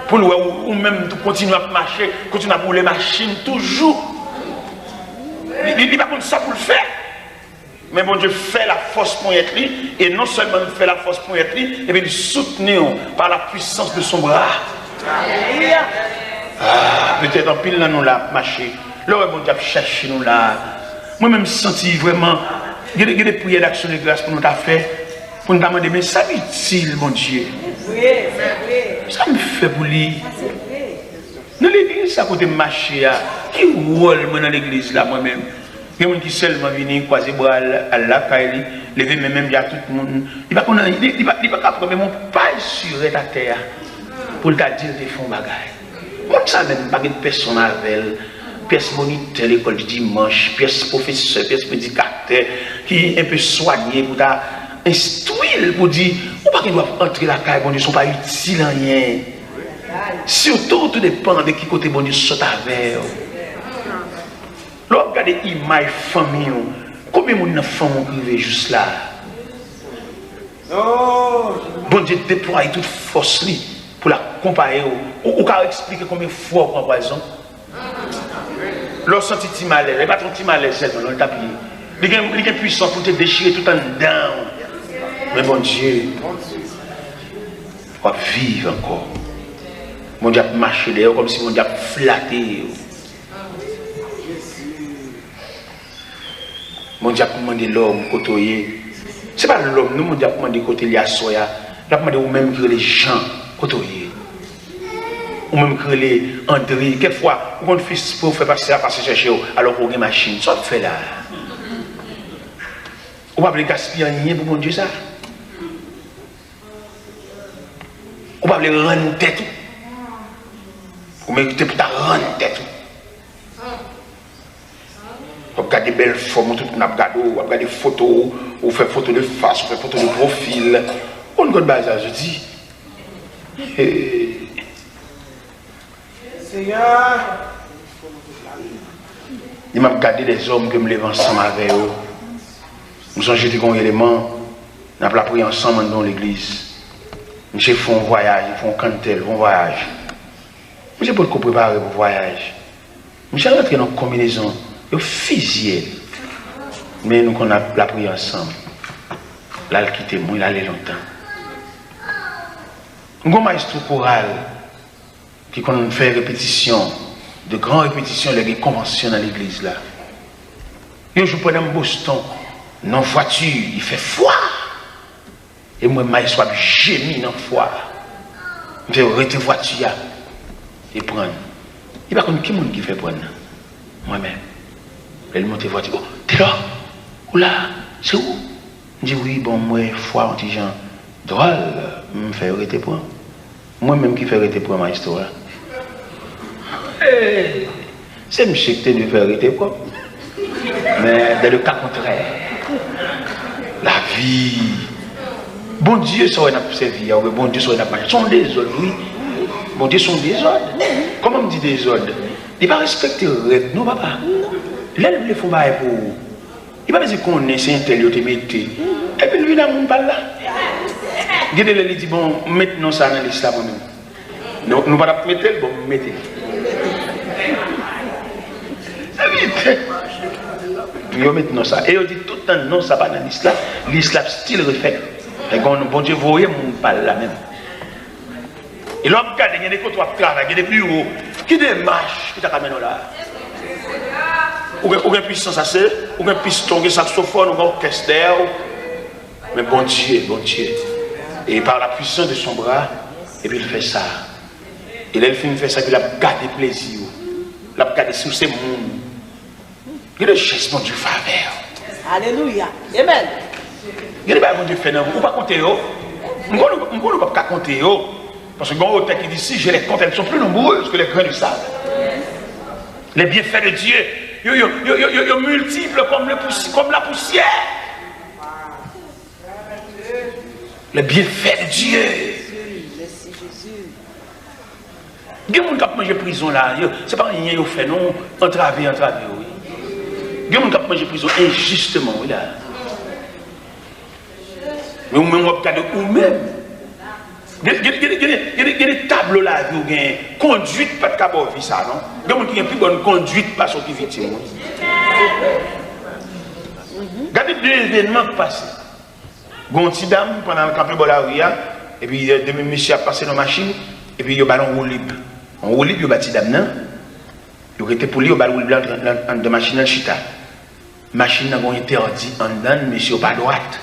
Pour nous, ou même continuer à marcher, continuer à rouler machine toujours. Il n'est pas comme ça pour le faire. Mais bon Dieu fait la force pour y être, et non seulement il fait la force pour y être, et bien il soutient par la puissance de son bras. Ah, peut-être en pile là nous là marché. Là bon Dieu cherché nous là. Moi-même senti vraiment il y a des prières d'action de grâce pour nous faire pour nous demander mais ça utile mon Dieu. Ça me fait pour lui. Dans l'église à côté marché qui rôle moi dans l'église là moi-même. Il y a des gens qui seulement viennent croiser bras à la caille, lever même il y a tout le monde. Il va pas capable mon pas sur ta terre pour le dire des fonds bagaille. Moi ça même pas de personne avec pièce moniteur l'école du dimanche, pièce professeur, pièce prédicateur qui est un peu soigné pour instruire pour dire ou pas qu'ils doivent entrer la caille bon Dieu sont pas utiles en rien. Surtout tout dépend de qui côté bon Dieu saute avec. Lorsque regardez l'image famille, combien de femmes qui vivent juste là? Bon Dieu déploie toute force pour la comparer. Ou qu'à expliquer combien de fois on prend par exemple. Lorsque tu mal à l'aise, pas ton malaise seulement dans le tapis. Il est puissant pour te déchirer tout en dedans. Mais bon Dieu, on va vivre encore. Mon Dieu a marché d'ailleurs comme si mon Dieu a flatté. Mon Dieu a demandé l'homme côtoyer. Ce n'est pas l'homme, nous, mon Dieu a demandé côté les soya. Il a demandé ou même que les gens côtoyer. Ou même que les André. Quelquefois, on fils pour faire passer à passer chercher alors qu'on a une machine. Ça fait là. On va pas gaspiller rien pour mon Dieu ça. On va pas rendre tête. On mérite pour ta rendre tête. On regarde des belles formes, tout le monde regarde, on regarde des photos, on fait photos de face, on fait photos de profil. On ne connaît pas ça, je dis. Seigneur, il m'a regardé des hommes qui me lèvent ensemble avec eux. Nous sommes jetés comme élément, nous avons prié ensemble dans l'église. Nous font un voyage, ils font un cantel, un voyage. Je ne sais pas comment préparer pour le voyage. Je suis rentré dans une combinaison. Physique. Mais nous, on a la prié ensemble. Là, il quitté moi, il allait longtemps. Nous avons un maestro choral qui fait répétition, de grandes répétitions, les conventions dans l'église. Là. Et je prends dans Boston, dans la voiture, il fait froid. Et moi, maestro a gémi dans la foi. Je vais arrêter la voiture et prendre. Il n'y a pas qui fait prendre. Moi-même. Elle monte voiture. Oh, t'es là? Où là? C'est où? Je dis oui, bon, moi, foi, un petit gens. Drôle, me fait arrêter pour. Moi-même qui fait arrêter pour ma histoire. Hey, c'est monsieur qui te fait arrêter pour. Mais dans le cas contraire. vie. Bon Dieu, ça on a servi, bon Dieu, ça on a pas. Sont des ordres, oui. Bon Dieu, sont des ordres. Comment on dit des ordres? Il va respecter le règle, non, papa. Là, il le faut pas pour. Il va pas dire qu'on est, c'est un tel, il te mette. Et puis lui, là, on parle là. Regardez, il dit, bon, maintenant ça dans l'islam même. Nous ne pouvons pas mettre, bon, mettez. Ça vite. Yo maintenant ça. Et on dit tout le temps, non, ça va dans l'islam. L'islam style refait. Et quand bon Dieu, vous voyez, on parle là même. Et là, on regarde, il y a des côtés qui travaillent, il y a des bureaux, qui démarchent, qui t'a ramené là. Ou une puissance assez, ou un piston, un saxophone, ou un orchestre. Mais bon Dieu, bon Dieu. Et par la puissance de son bras, et puis il fait ça. Et là, il fait ça, puis il a gardé plaisir. Il a gardé sur ses mondes. Il a le geste, mon Dieu, faveur. Alléluia. Amen. Il a bon Dieu fait, non, vous ne pouvez pas compter. On ne peut pas compter. Parce que quand on dit si je les compte, elles sont plus nombreuses que les grains du sable. Les bienfaits de Dieu, ils multiples comme la poussière. Les bienfaits de Dieu. Il y a des gens qui ont mangé prison là. Ce n'est pas rien qu'ils fait, non. Entravé, oui. Il y a des gens qui ont mangé prison injustement, oui, là. Mais vous même regardez vous-même. Il y a des tableaux là, vous avez conduite, pas de cabot, ça, non? Il y a des gens qui ont plus bonne conduite, pas sur qui victime. Regardez deux événements qui passent. Gonti dame pendant le campé Bolaria, et puis demi monsieur a passé dans la machine, et puis il y a un ballon roue libre. On roule libre, il y a bâti dame, il y a été pour lui, il y a un ballon blanc de machine en chita. Machine n'a pas interdit en dedans, monsieur pas droite.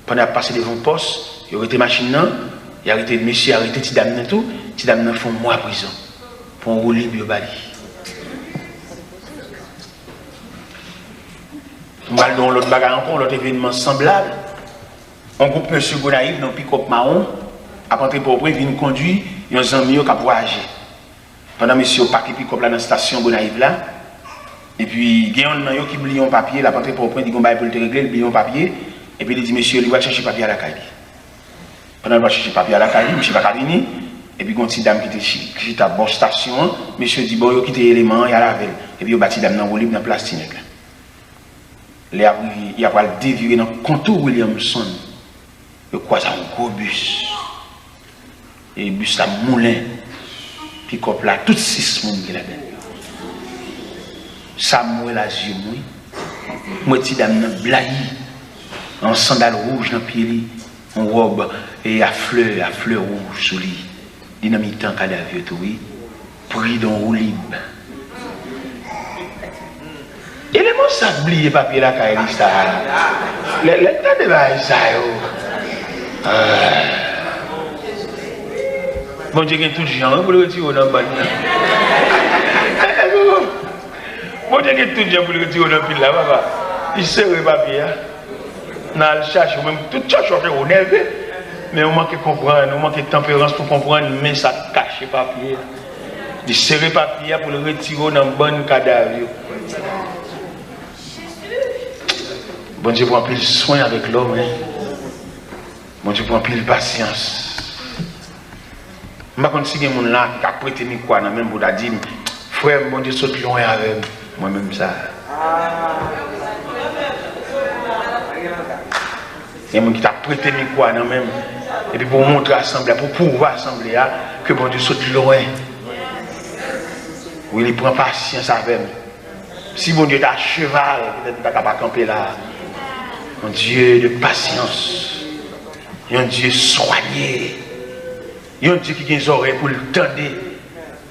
Pendant qu'il a passé devant le poste, il y a été machine, il a arrêté monsieur, il a arrêté Tidam tout, Tidam font mois de prison. Pour un roule libre, il y a bali. Mal dans l'autre bagarre encore, l'autre événement semblable. On groupe M. Gonaïf dans le pick-up marron, après pour il vient conduire, il y a un ami qui a voyagé. Pendant que M. Paquet pick-up là dans la station Gonaïf là, et puis il y a un ami qui oublie un papier, la après pour il dit qu'on va pour te régler, il oublie un papier, et puis il dit monsieur, il va chercher papier à la caille. Pendant qu'il va chercher papier à la caille, M. Bacalini, et puis il y a une petite dame qui était à la bonne station, monsieur dit bon, il a quitté l'élément, il y a la veille, et puis il y a une petite dame dans le dans la plastique. Il a pas le dévier dans le contour Williamson. Je croise un gros bus. Et le bus a moulin. Puis comme là, toutes 6 personnes qui là-dedans. Ça mouille la yeux, moi. Moi, dame blahi. En sandales rouges dans le pied, en robe et à fleurs rouges sous lui. Dynamite en cadavre, oui. Pris dans roue libre. Et les mots s'oublient papier la caille, ça. Le temps de bail, ça, bon Dieu, il y a tout le gens pour le retirer dans le ban. Bon Dieu, il y a tout le gens pour le retirer dans le pile là, papa. Il serre le papier. On a le cherche, même tout le cherche, on est élevé. Mais on manque de comprendre, on manque de tempérance pour comprendre, mais ça cache le papier. Il serre le papier pour le retirer dans le bon cadavre. Bon Dieu prend plus de soin avec l'homme. Bon Dieu prend plus de patience. Je ne sais pas si il y a des gens qui ont prêté quoi dans même pour dire frère, bon Dieu saute loin avec moi-même ça. Il y a des gens qui ont prêté quoi dans même. Et puis pour montrer assembler, pour pouvoir assembler, que bon Dieu saute loin. Oui, il prend patience avec moi. Si bon Dieu est à cheval, peut-être qu'il ne peut pas camper là. Un Dieu de patience. Un Dieu soigné. Un Dieu qui a des oreilles pour le tendre.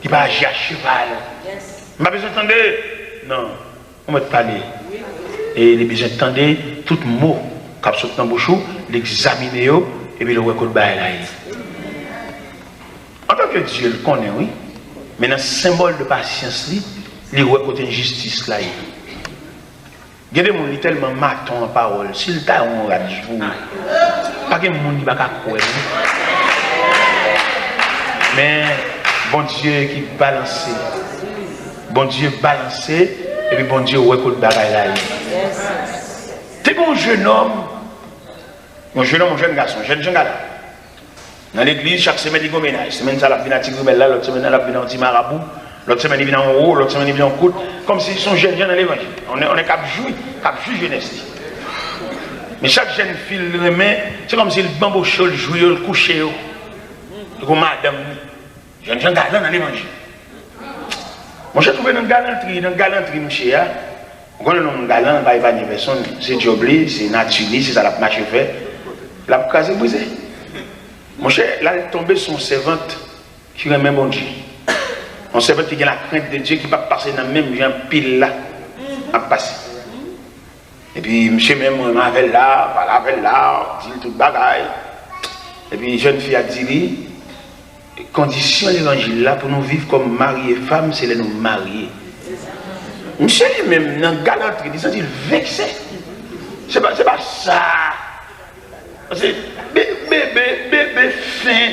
Qui va agir à cheval. Je n'ai pas besoin d'entendre. Non. On va te parler. Et il a besoin d'entendre tout mot qui sort dans le bouchon, l'examiner et puis le reconnaître là. En tant que Dieu le connaît, oui. Mais dans le symbole de patience, il reconnaît une justice là. Il y a des gens qui sont tellement matons en parole. S'il t'a on radio, pas que les gens ne va pas croire. Mais bon Dieu qui balance. Bon Dieu balance et puis bon Dieu reconnaît bagaille là. C'est un jeune homme Mon jeune garçon, jeune galant. Dans l'église, chaque semaine, il y a un ménage. Semaine, ça, il vient à Tigribel, l'autre semaine, il vient à Anti-Marabout, l'autre semaine, il vient en haut, l'autre semaine, il vient en côte. Comme s'ils sont jeunes dans l'évangile. On est cap jouer jeunesse. Mais chaque jeune fille, c'est comme si le bambouche, le jouer, le coucher, comme madame. Jeune galant dans l'évangile. Moi, j'ai trouvé dans galanterie, monsieur. On connaît un galant, il va n'y avoir personne. C'est Jobli, c'est naturel, c'est ça la marche fait. La case est brisée. Mon cher, là, il est tombé son servante qui remet bon Dieu. Un servante qui a la crainte de Dieu qui va passer dans le même genre pile là, à passer. Et puis, monsieur même, avec là, dit tout bagaille. Et puis, jeune fille a dit, condition de l'évangile là pour nous vivre comme mari et femme, c'est de nous marier. Monsieur lui-même, dans la galanterie, il s'est vexé. C'est pas ça. C'est bébé fin,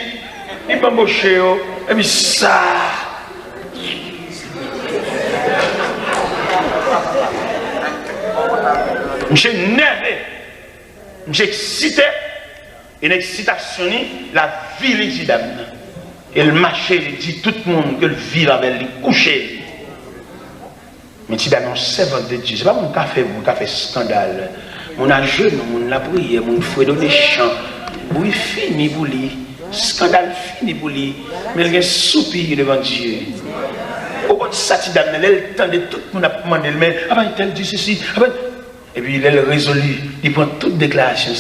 il va mocher, et puis ça. Monsieur nerveux, monsieur excité, une excitation, la vie de dame. Et le marché, il dit tout le monde que le vivre avec lui, coucher. Mais tu as un servant de Dieu, ce n'est pas mon café, scandale. Mon jeune, mon la prière, mon frère donné chant. Oui, fini pour lui. Scandale fini pour lui. Mais il y a un soupir devant Dieu. Au bout de ça, tu as le temps de tout le monde a demandé, mais avant il dit ceci. Et puis il est résolu. Il prend toute déclaration.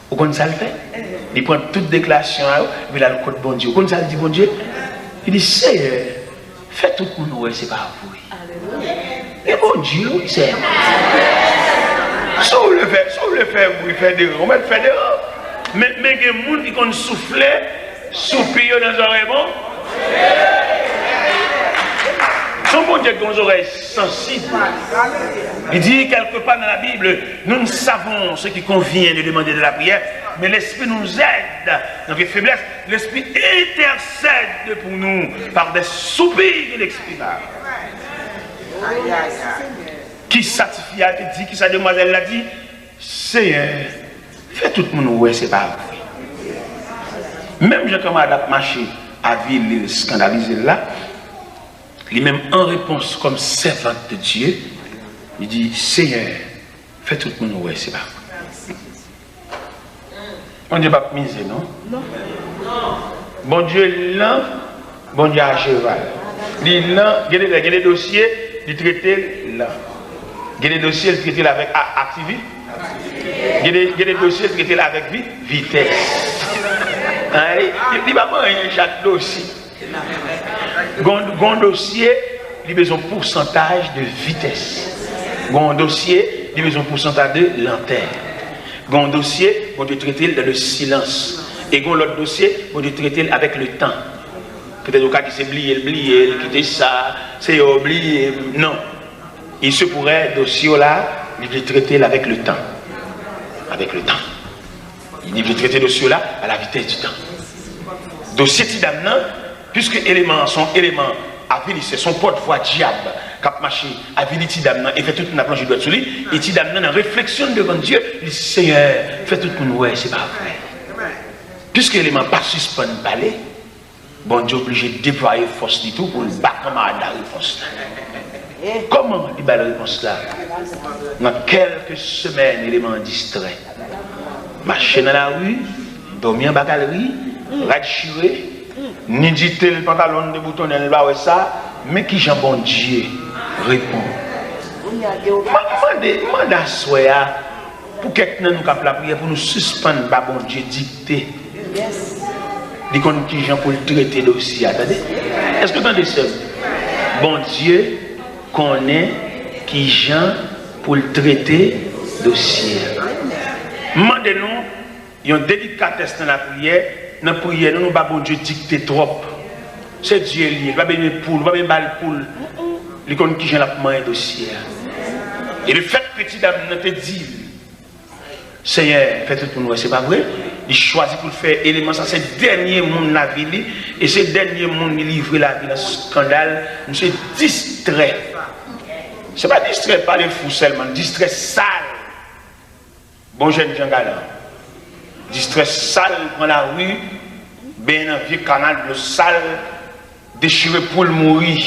Vous connaissez ça le fait? Il prend toute déclaration. Et puis il a le code bon Dieu. Vous connaissez ça le dit bon Dieu? Il dit, Seigneur, fais tout le monde, c'est pas vous. Et bon Dieu, c'est. Si vous le faites, vous faites des on va le faire des mais il y a des gens qui ont soufflé, soupir dans les oreilles, bon? Son bon Dieu qui ont les oreilles sensibles. Il dit quelque part dans la Bible, nous ne savons ce qui convient de demander de la prière, mais l'Esprit nous aide dans les faiblesses. L'Esprit intercède pour nous par des soupirs inexprimables. Qui satisfie a dit, qui sa demoiselle l'a dit, Seigneur, fais tout le monde, ouais, c'est pas vrai. Même Jean Camarade a marché à ville scandalisé là, lui-même en réponse comme servante de Dieu, il dit, Seigneur, fais tout le monde, ouais, c'est pas vrai. Bon Dieu pas miser, non? Non. Bon Dieu lent, bon Dieu à cheval. Il lent, il y a des dossiers, il traite là. Il y a des dossiers traités avec activité. Il y a des dossiers traités avec vitesse. Il n'y a pas chaque dossier. Un dossier, il a besoin de pourcentage de vitesse. Un dossier, il a besoin de pourcentage de lenteur. Un dossier, on doit traiter dans le silence. Et l'autre dossier, on doit traiter avec le temps. Peut-être au cas qui s'est oublié, quitter ça, c'est oublié. Non. Il se pourrait, dossier là, il veut traiter avec le temps. Avec le temps. Il veut traiter dossier là à la vitesse du temps. Dossier Tidamna, puisque son élément à venir, c'est son porte-voix diable, cap marché à venir Tidamna et fait toute une planche de doigt sur lui, et Tidamna en réflexion devant Dieu, il dit Seigneur, fais tout pour nous, ouais, c'est pas vrai. Puisque l'élément pas suspend balai, bon Dieu obligé de déployer force du tout pour le battre comme à la réponse. Comment il bat la réponse là? Dans quelques semaines, l'élément distrait. Marcher dans la rue, dormir en bacalerie, ratchiré, ni dit le pantalon de bouton, ça, mais qui Jean bon Dieu répond. Demande à soi pour quelqu'un nous cap la prière pour nous suspendre par bon Dieu dicté. Dit qu'on qui Jean pour le traiter dossier. Attendez. Est-ce que vous entendez ça? Bon Dieu connaît qui Jean pour le traiter dossier. Demandez-nous, il y a une délicatesse dans la prière. Dans la prière, nous ne pas bon Dieu dicter trop. C'est Dieu lié. Il ne va pas bien poule, il va bien mal poule. Il connaît qui Jean la main dossier. Et le fait que petit dame te dit, Seigneur, fais tout pour nous, c'est pas vrai? Il choisit pour faire élément, ça c'est le dernier monde la vie, et c'est le dernier monde qui livre la vie dans ce scandale, monsieur distrait. Ce n'est pas distrait par les fous seulement, distrait sale. Bon jeune Jean Galant. distress sale dans la rue, ben un vieux canal de sale, déchiré pour le mourir.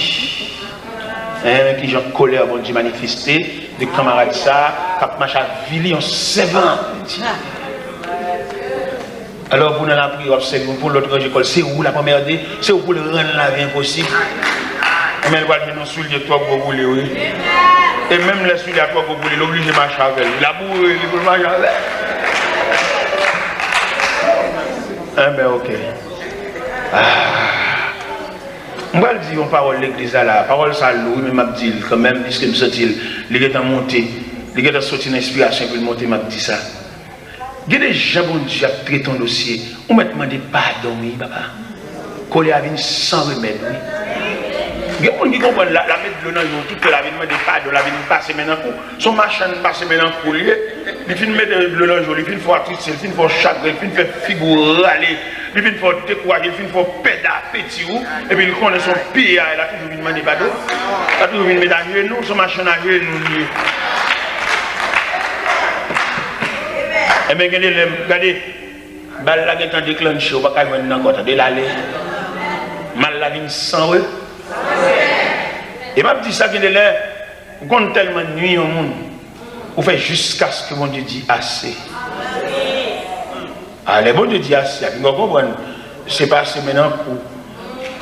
Qui j'en colère, bon Dieu manifesté, des camarades ça, qui marchent à Vili en 7 ans. Alors pour nous la prière, pour l'autre école, c'est où la première idée, c'est où pour le rendre la vie impossible. Mais elle va dire non, soulier toi pour rouler, oui. Et même les souliers à toi pour rouler, l'obligé de marcher avec elle. La bourre, il faut marcher avec elle. Eh bien, ok. On va dire une parole de l'église là, la parole ça lourd, mais m'a dit quand même, puisque me senti, il est en montée, il est en sorti une inspiration pour monter, m'a dit ça. Il y a des gens qui ont traité ton dossier, on m'a demandé pardon, oui, papa. Qu'on a venu sans remède, oui. Il y a des gens qui comprennent la mettre de l'eau dans le jour, toute la vie demande pardon, la vie passer maintenant coup. Son machin passe maintenant coup, il finit mettre de l'eau dans le jour, il finit faire tristesse, il finit faire chagrin, il finit faire figure aller. Il finit faire décourager, il finit faire pédale, petit ou, et puis il connaît son pied, il a toujours venu demander pardon. Il a toujours venu mettre à genoux, son machin à genoux. Et bien, regardez, balle la est en déclenché, on va pas venir encore, attendez l'aller. Mal la vie sans eux. Et m'a dit ça, on compte tellement de nuit au monde, on fait jusqu'à ce que mon Dieu dit assez. Allez, bon Dieu dit assez, vous comprenez? C'est passé maintenant pour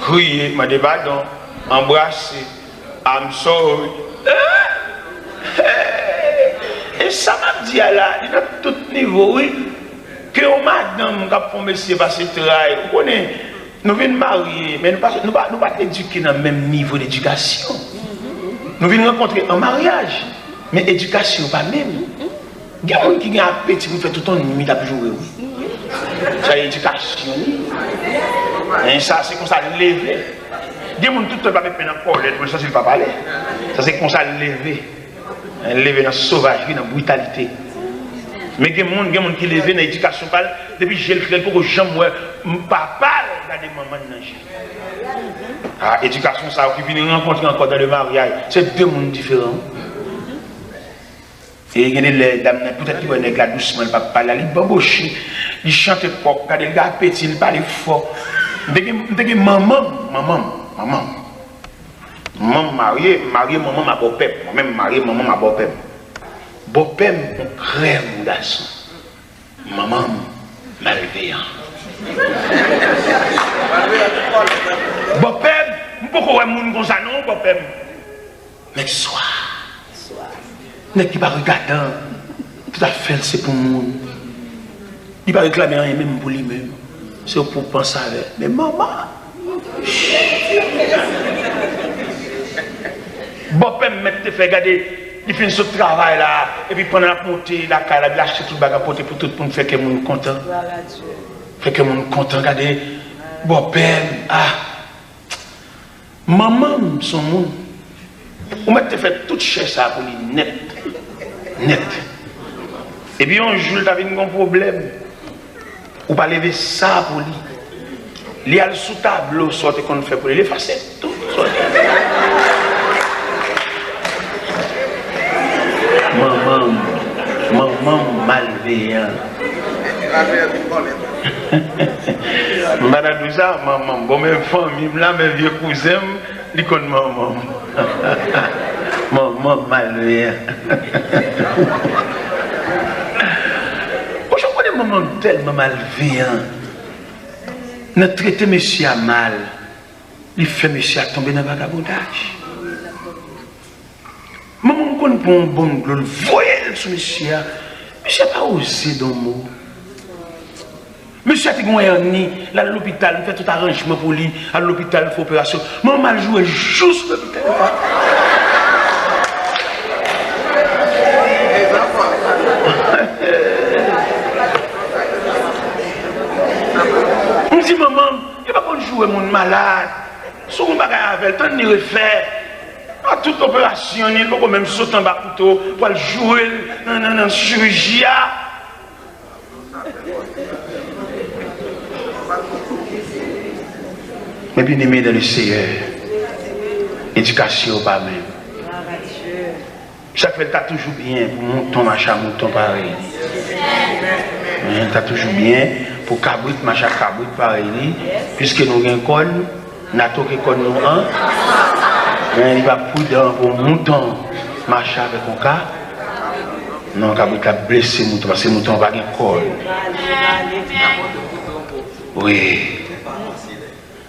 crier, m'a dit pardon, embrasser, I'm sorry. Et ça m'a dit à la, il a tout niveau, oui, que on madame qui a fait monsieur passer travail, vous connaissez, nous venons marier, mais nous ne pas éduquer dans le même niveau d'éducation. Nous venons rencontrer un mariage, mais éducation pas même. Il y a des gens qui ont un petit pour faire tout le temps nuit à jouer. Ça c'est éducation. Et ça c'est comme ça lever. Il y a des gens qui tout le temps pas mettre en colère, mais ça c'est pas parler. Ça c'est comme ça lever. Lever dans la sauvagerie, dans la brutalité. Mais il y a des gens qui lèvent dans l'éducation depuis que j'ai le clair pour que je ne pas regarder maman dans le ah, éducation, ça qui vient rencontrer encore dans le mariage, c'est deux mondes différents. Et il y a des dames, peut-être qu'ils vont être là doucement, ils ne parlent pas là, ils bambochent, ils chantent fort, quand les gars petit, ils parlent fort. Dès maman mariée, maman ma beau-père. Moi-même marié, maman ma beau-père. Beau-père, mon crème, mon garçon. Maman, malveillant. Beau-père, pourquoi mon comme ça non, beau-père? Mais soir. N'est qui va regarder, tout à fait, c'est pour moi. Il va réclamer rien même pour lui-même. C'est pour penser avec. Mais maman. Bon, père, te fait regarder, il finit ce travail là, et puis pendant la montée, la caille, il a acheté tout le bagage pour tout le monde, fait que le monde content. Fait que le monde content, regardez. Bon, père, maman, son monde, on m'a fait toute chaise ça pour lui, net. Et puis un jour, il avait un problème. On va lever ça pour lui. Il y a le sous-tableau, sorte qu'on fait pour lui, il efface tout. Maman malveillant. Madame ça, maman, bon, mes familles, là, mes vieux cousins, ils connaissent maman. Maman malveillant. Je connais maman tellement malveillant. Ne traiter monsieur à mal, il fait monsieur à tomber dans le vagabondage. Maman, on pour un bon glole, voyez sur monsieur, monsieur n'a pas osé dans le mot. Monsieur a dit que là à l'hôpital, il fait tout arrangement pour lui, à l'hôpital, il fait opération. Maman a joué juste l'hôpital. On dit maman, il va pas jouer mon malade. Si on va avec le temps de refaire. À toute opération, il faut même sauter en bas couteau pour jouer dans la chirurgie. Mais bien aimé dans le Seigneur, éducation pas même. Chaque fois, tu as toujours bien pour ton machin, ton pareil. T'as toujours bien pour cabrit, machin cabrit pareil, puisque nous avons un col, nous avons un col nous un, mais il va prudent pour mouton, machin avec un cas. Non, cabrit a blessé mouton parce que mouton va un col. Oui.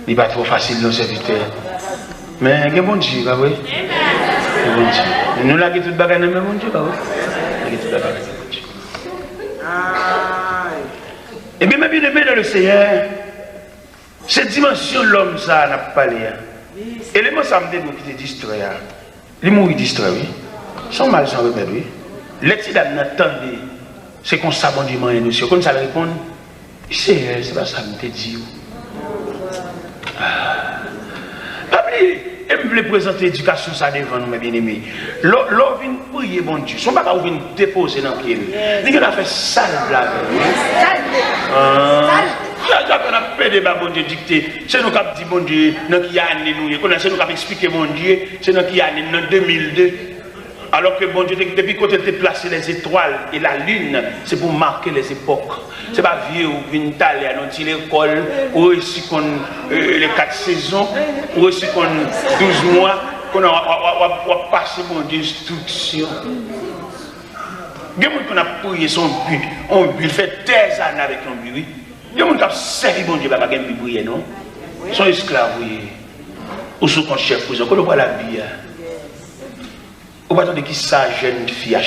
Il n'est pas trop facile dans serviteur. Mais il y a bon Dieu, pas vrai? Nous l'avons tout bagage dans le bon Dieu, pas vrai? Et bien, bien aimé dans le Seigneur, cette dimension de l'homme, ça n'a pas parlé. Et les mots, ça me dit qui te distrait. Les mots, ils distraient, oui. Sans mal, sans remède, oui. Les petits dames n'attendent, c'est qu'on s'abonne et nous, c'est qu'on ça répond. C'est pas ça, me te dit. Et me voulait présenter l'éducation ça devant nous, mes bien-aimés. L'on vient prier, bon Dieu. Son papa vient déposer dans le pied. Il a fait sale blague. On a fait des bon Dieu dicté. C'est nous qui avons dit, bon Dieu, qui a amené nous. C'est nous qui avons expliqué, bon Dieu, c'est nous qui a amené en 2002. Alors que bon Dieu, depuis qu'on était placé les étoiles et la lune, c'est pour marquer les époques. C'est pas vieux ou une taille à notre l'école, ou aussi qu'on les 4 saisons, ou aussi qu'on 12 mois, qu'on a passé mon Dieu instruction. Il y a des gens qui ont prié son but, on but, fait des années avec un but. Il y a des gens qui ont servi mon Dieu, pas de prier, non? Ils sont esclaves, oui. Ou sont qu'on chef, vous on voit la vie. Ou pas de qui ça, jeune fille.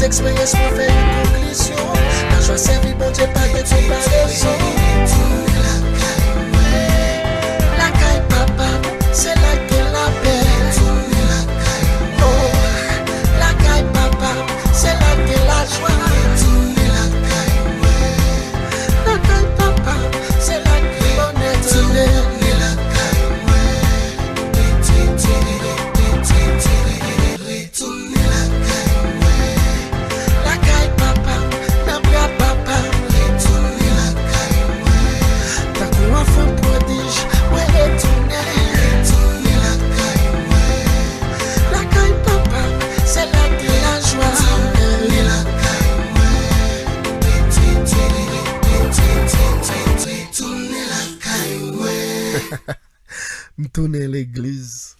expérience pour faire une conclusion. La joie servie, bon Dieu, pas de comparaison. retourner à l'église.